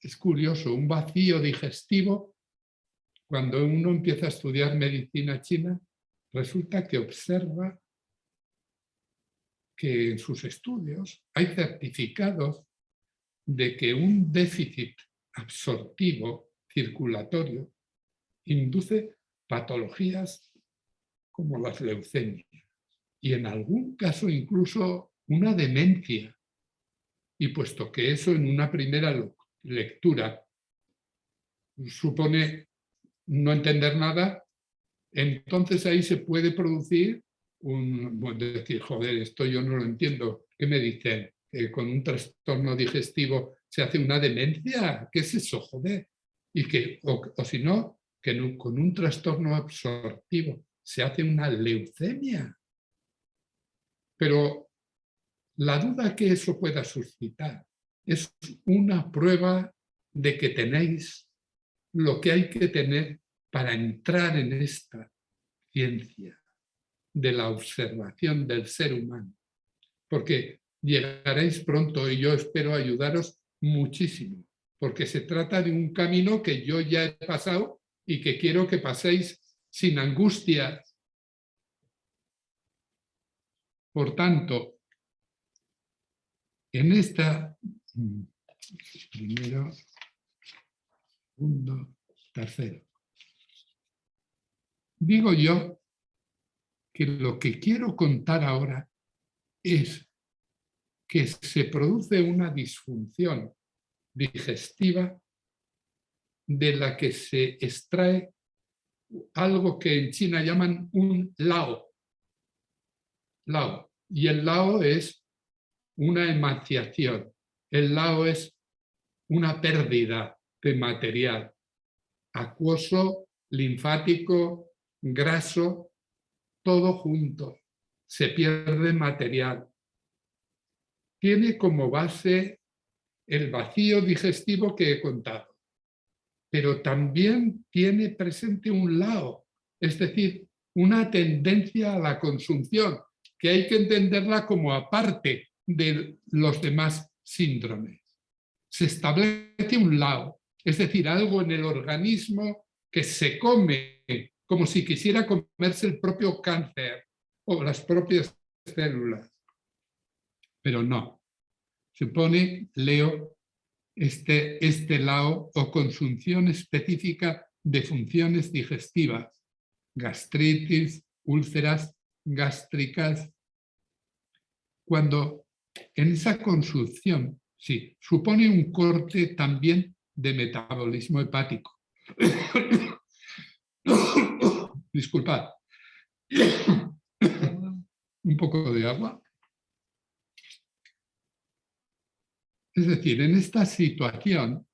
es curioso, un vacío digestivo. Cuando uno empieza a estudiar medicina china, resulta que observa que en sus estudios hay certificados de que un déficit absortivo circulatorio induce patologías como las leucemias y en algún caso incluso una demencia. Y puesto que eso en una primera lectura supone no entender nada, entonces ahí se puede producir decir, joder, esto yo no lo entiendo. ¿Qué me dicen? ¿Con un trastorno digestivo se hace una demencia? ¿Qué es eso, joder? O si no, que con un trastorno absortivo se hace una leucemia. Pero la duda que eso pueda suscitar es una prueba de que tenéis lo que hay que tener para entrar en esta ciencia de la observación del ser humano, porque llegaréis pronto y yo espero ayudaros muchísimo, porque se trata de un camino que yo ya he pasado y que quiero que paséis sin angustia. Por tanto, en esta primero, segundo, tercero, digo yo que lo que quiero contar ahora es que se produce una disfunción digestiva de la que se extrae algo que en China llaman un lao. Y el lao es una emaciación. El lao es una pérdida de material acuoso, linfático, graso, todo junto. Se pierde material. Tiene como base el vacío digestivo que he contado, pero también tiene presente un lao, es decir, una tendencia a la consunción, que hay que entenderla como aparte de los demás síndromes. Se establece un lao, es decir, algo en el organismo que se come como si quisiera comerse el propio cáncer o las propias células. Pero no. Se pone, leo, este lao o consunción específica de funciones digestivas, gastritis, úlceras gástricas. Cuando en esa consunción, sí, supone un corte también de metabolismo hepático. Disculpad. Un poco de agua. Es decir, en esta situación,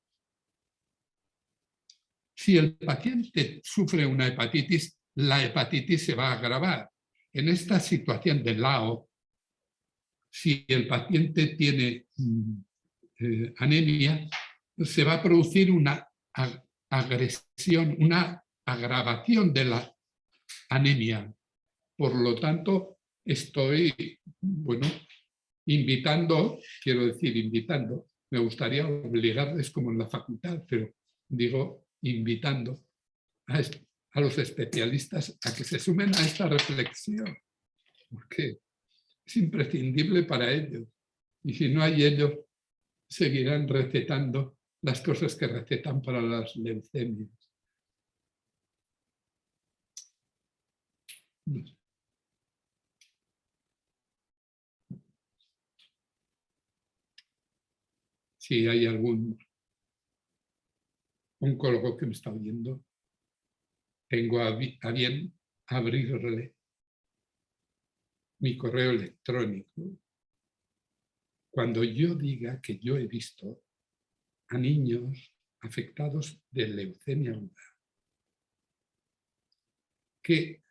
si el paciente sufre una hepatitis, la hepatitis se va a agravar. En esta situación de lao, si el paciente tiene anemia, se va a producir una agresión, una agravación de la anemia. Por lo tanto, estoy, invitando, me gustaría obligarles como en la facultad, pero digo invitando a los especialistas a que se sumen a esta reflexión, porque es imprescindible para ellos. Y si no hay ellos, seguirán recetando las cosas que recetan para las leucemias. No sé. Si hay algún oncólogo que me está oyendo, tengo a bien abrirle mi correo electrónico cuando yo diga que yo he visto a niños afectados de leucemia aguda que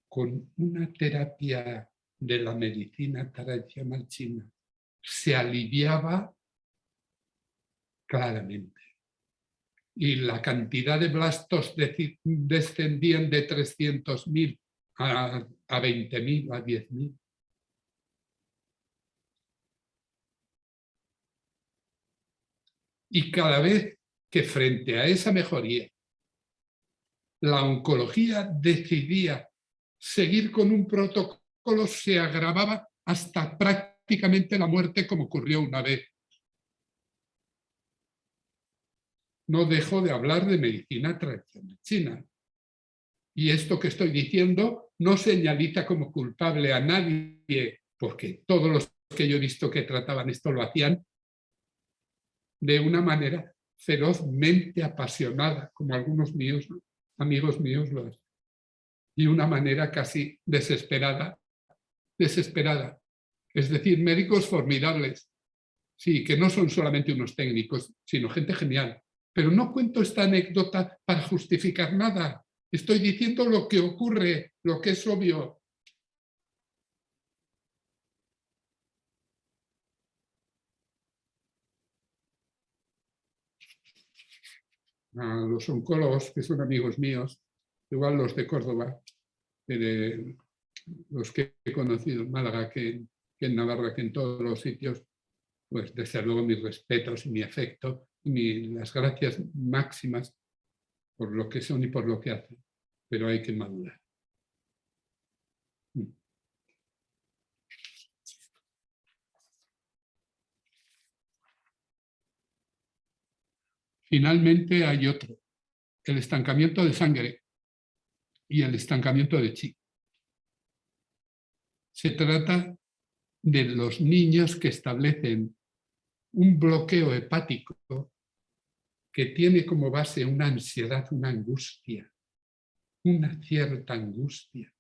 con una terapia de la medicina tradicional china se aliviaba claramente. Y la cantidad de blastos descendían de 300.000 a 20.000, a 10.000. Y cada vez que frente a esa mejoría la oncología decidía seguir con un protocolo, se agravaba hasta prácticamente la muerte, como ocurrió una vez. No dejo de hablar de medicina tradicional china. Y esto que estoy diciendo no señaliza como culpable a nadie, porque todos los que yo he visto que trataban esto lo hacían de una manera ferozmente apasionada, como algunos amigos míos lo hacen, y una manera casi desesperada. Es decir, médicos formidables, sí, que no son solamente unos técnicos, sino gente genial. Pero no cuento esta anécdota para justificar nada. Estoy diciendo lo que ocurre, lo que es obvio. A los oncólogos, que son amigos míos, igual los de Córdoba, los que he conocido en Málaga, que en Navarra, que en todos los sitios, pues desde luego mis respetos y mi afecto y las gracias máximas por lo que son y por lo que hacen, pero hay que madurar. Finalmente hay otro, el estancamiento de sangre y el estancamiento de chi. Se trata de los niños que establecen un bloqueo hepático que tiene como base una ansiedad, una angustia, una cierta angustia,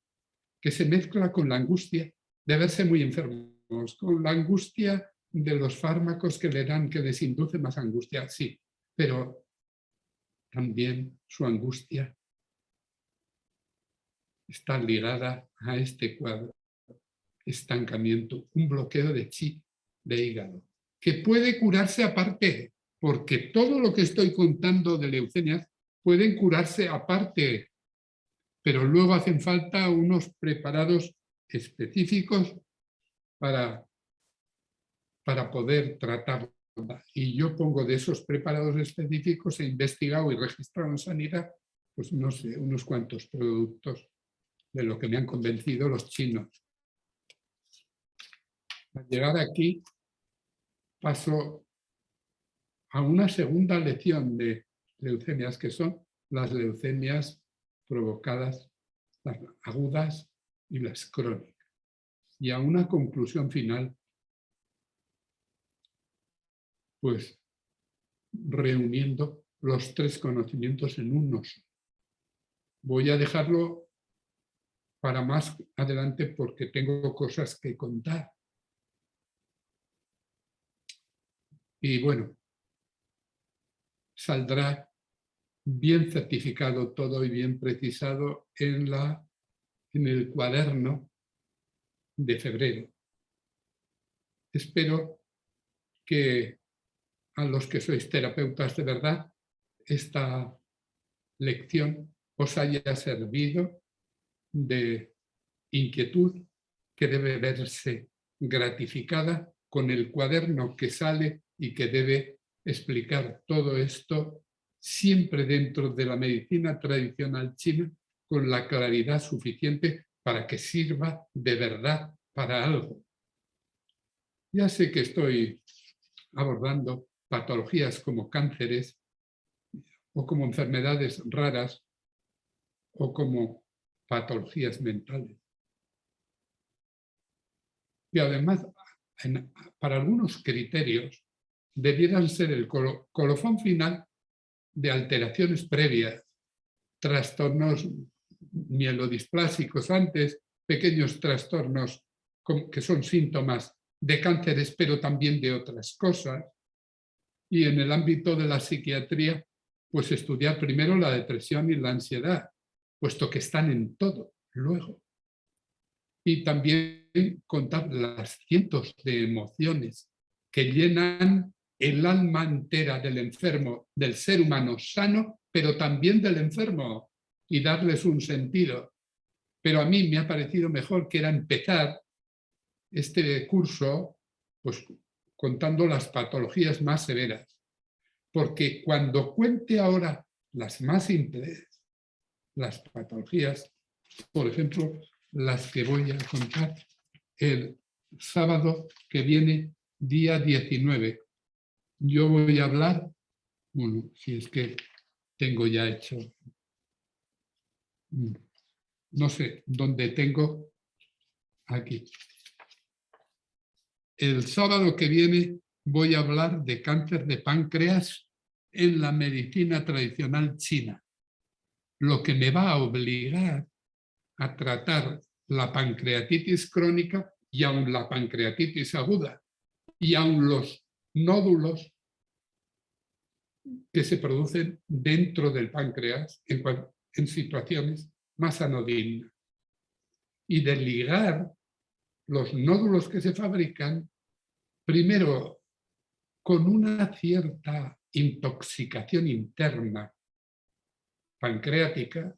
que se mezcla con la angustia de verse muy enfermos, con la angustia de los fármacos que le dan, que les induce más angustia, sí, pero también su angustia está ligada a este cuadro, estancamiento, un bloqueo de chi, de hígado, que puede curarse aparte, porque todo lo que estoy contando de leucemias pueden curarse aparte, pero luego hacen falta unos preparados específicos para poder tratarla. Y yo pongo de esos preparados específicos, he investigado y registrado en sanidad, pues no sé, unos cuantos productos de lo que me han convencido los chinos. Al llegar aquí, paso a una segunda lección de leucemias, que son las leucemias provocadas, las agudas y las crónicas. Y a una conclusión final, pues reuniendo los tres conocimientos en uno solo. Voy a dejarlo para más adelante porque tengo cosas que contar. Y bueno, saldrá bien certificado todo y bien precisado en el cuaderno de febrero. Espero que a los que sois terapeutas de verdad, esta lección os haya servido de inquietud que debe verse gratificada con el cuaderno que sale y que debe explicar todo esto siempre dentro de la medicina tradicional china con la claridad suficiente para que sirva de verdad para algo. Ya sé que estoy abordando patologías como cánceres o como enfermedades raras o como patologías mentales. Y además, para algunos criterios, debieran ser el colofón final de alteraciones previas, trastornos mielodisplásicos antes, pequeños trastornos que son síntomas de cánceres, pero también de otras cosas. Y en el ámbito de la psiquiatría, pues estudiar primero la depresión y la ansiedad, puesto que están en todo luego. Y también contar las cientos de emociones que llenan el alma entera del enfermo, del ser humano sano, pero también del enfermo, y darles un sentido. Pero a mí me ha parecido mejor que era empezar este curso pues, contando las patologías más severas, porque cuando cuente ahora las más simples, las patologías, por ejemplo, las que voy a contar el sábado que viene, día 19. Yo voy a hablar, bueno, si es que tengo ya hecho, no sé, dónde tengo, aquí. El sábado que viene voy a hablar de cáncer de páncreas en la medicina tradicional china, lo que me va a obligar a tratar la pancreatitis crónica y aún la pancreatitis aguda y aún los nódulos que se producen dentro del páncreas en situaciones más anodinas. Y de ligar los nódulos que se fabrican, primero con una cierta intoxicación interna pancreática,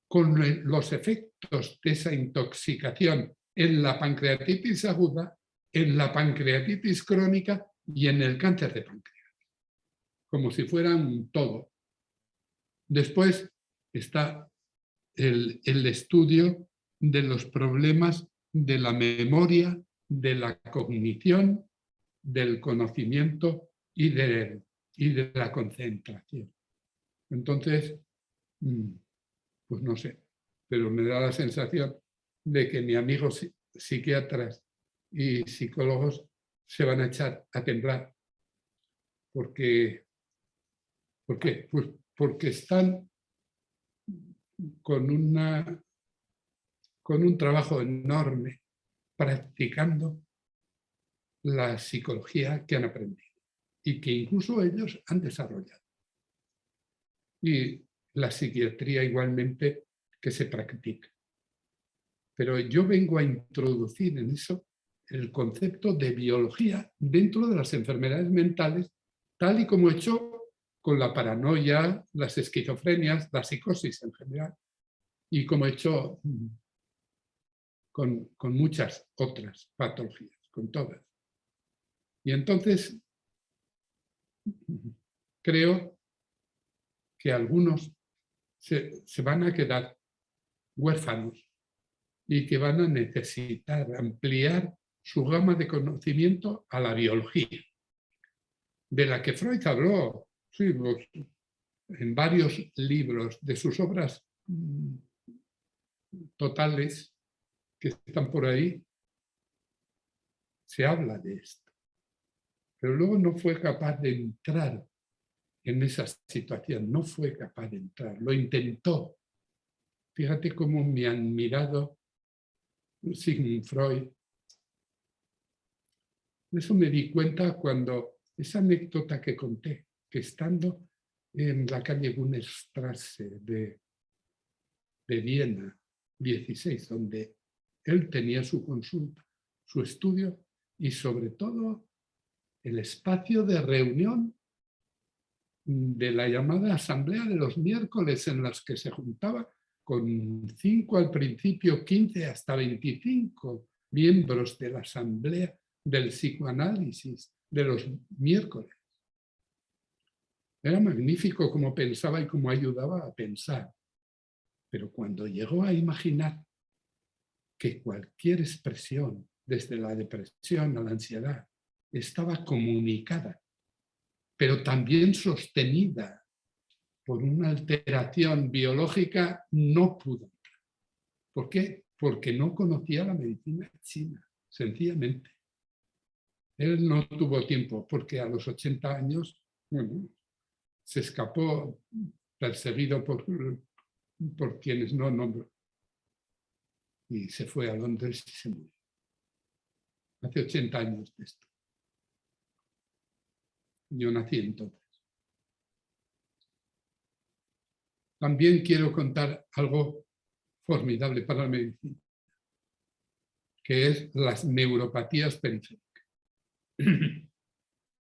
con los efectos de esa intoxicación en la pancreatitis aguda, en la pancreatitis crónica y en el cáncer de páncreas, como si fueran un todo. Después está el estudio de los problemas de la memoria, de la cognición, del conocimiento y de la concentración. Entonces, pues no sé, pero me da la sensación de que mi amigo psiquiatras y psicólogos se van a echar a temblar. ¿Por qué? Pues porque están con un trabajo enorme practicando la psicología que han aprendido y que incluso ellos han desarrollado. Y la psiquiatría igualmente que se practica. Pero yo vengo a introducir en eso el concepto de biología dentro de las enfermedades mentales, tal y como he hecho con la paranoia, las esquizofrenias, la psicosis en general, y como he hecho con muchas otras patologías, con todas. Y entonces creo que algunos se van a quedar huérfanos y que van a necesitar ampliar su gama de conocimiento a la biología, de la que Freud habló sí, en varios libros de sus obras totales que están por ahí, se habla de esto. Pero luego no fue capaz de entrar en esa situación, no fue capaz de entrar, lo intentó. Fíjate cómo me han mirado Sigmund Freud. De eso me di cuenta cuando esa anécdota que conté, que estando en la calle Gunnerstrasse de Viena 16, donde él tenía su consulta, su estudio y sobre todo el espacio de reunión de la llamada asamblea de los miércoles en las que se juntaba con 5 al principio, 15 hasta 25 miembros de la asamblea del psicoanálisis de los miércoles. Era magnífico cómo pensaba y cómo ayudaba a pensar. Pero cuando llegó a imaginar que cualquier expresión, desde la depresión a la ansiedad, estaba comunicada, pero también sostenida por una alteración biológica, no pudo. ¿Por qué? Porque no conocía la medicina china, sencillamente. Él no tuvo tiempo, porque a los 80 años, bueno, se escapó perseguido por quienes no nombró. Y se fue a Londres y se murió. Hace 80 años de esto. Yo nací entonces. También quiero contar algo formidable para la medicina, que es las neuropatías periféricas.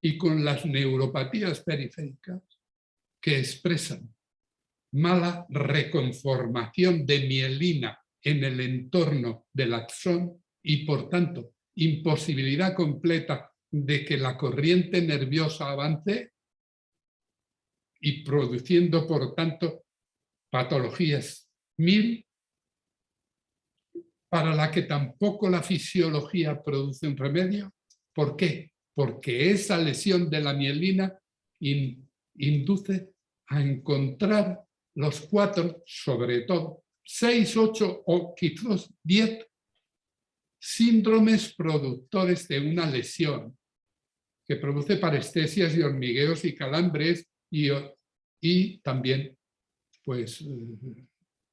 Y con las neuropatías periféricas que expresan mala reconformación de mielina en el entorno del axón y, por tanto, imposibilidad completa de que la corriente nerviosa avance y produciendo, por tanto, patologías 1000 para la que tampoco la fisiología produce un remedio. ¿Por qué? Porque esa lesión de la mielina induce a encontrar los 4, sobre todo, 6, 8 o quizás 10 síndromes productores de una lesión que produce parestesias y hormigueos y calambres y también pues,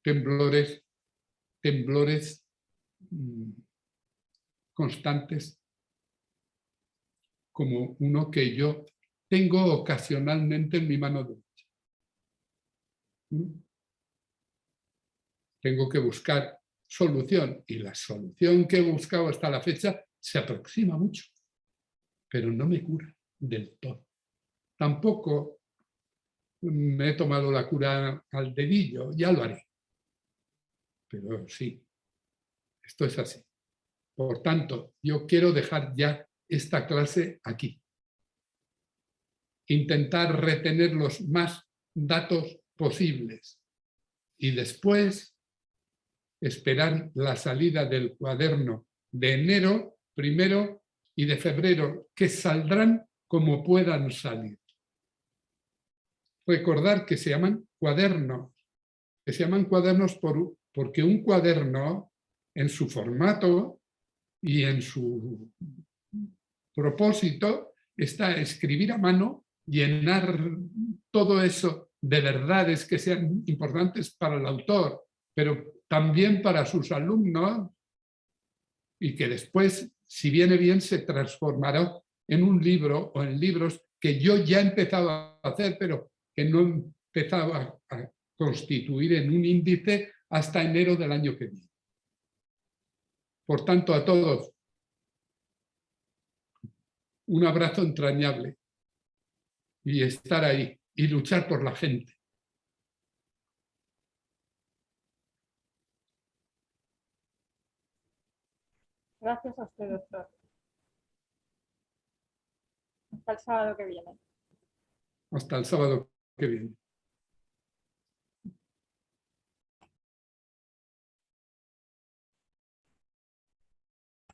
temblores constantes, como uno que yo tengo ocasionalmente en mi mano derecha. Tengo que buscar solución y la solución que he buscado hasta la fecha se aproxima mucho, pero no me cura del todo. Tampoco me he tomado la cura al dedillo, ya lo haré. Pero sí, esto es así. Por tanto, yo quiero dejar ya esta clase aquí. Intentar retener los más datos posibles y después esperar la salida del cuaderno de enero primero y de febrero, que saldrán como puedan salir. Recordar que se llaman cuadernos, porque un cuaderno en su formato y en su propósito está escribir a mano, llenar todo eso de verdades que sean importantes para el autor, pero también para sus alumnos, y que después, si viene bien, se transformará en un libro o en libros que yo ya he empezado a hacer, pero que no he empezado a constituir en un índice hasta enero del año que viene. Por tanto, a todos, un abrazo entrañable y estar ahí y luchar por la gente.
Gracias a usted, doctor. Hasta el sábado que viene.
Hasta el sábado que viene.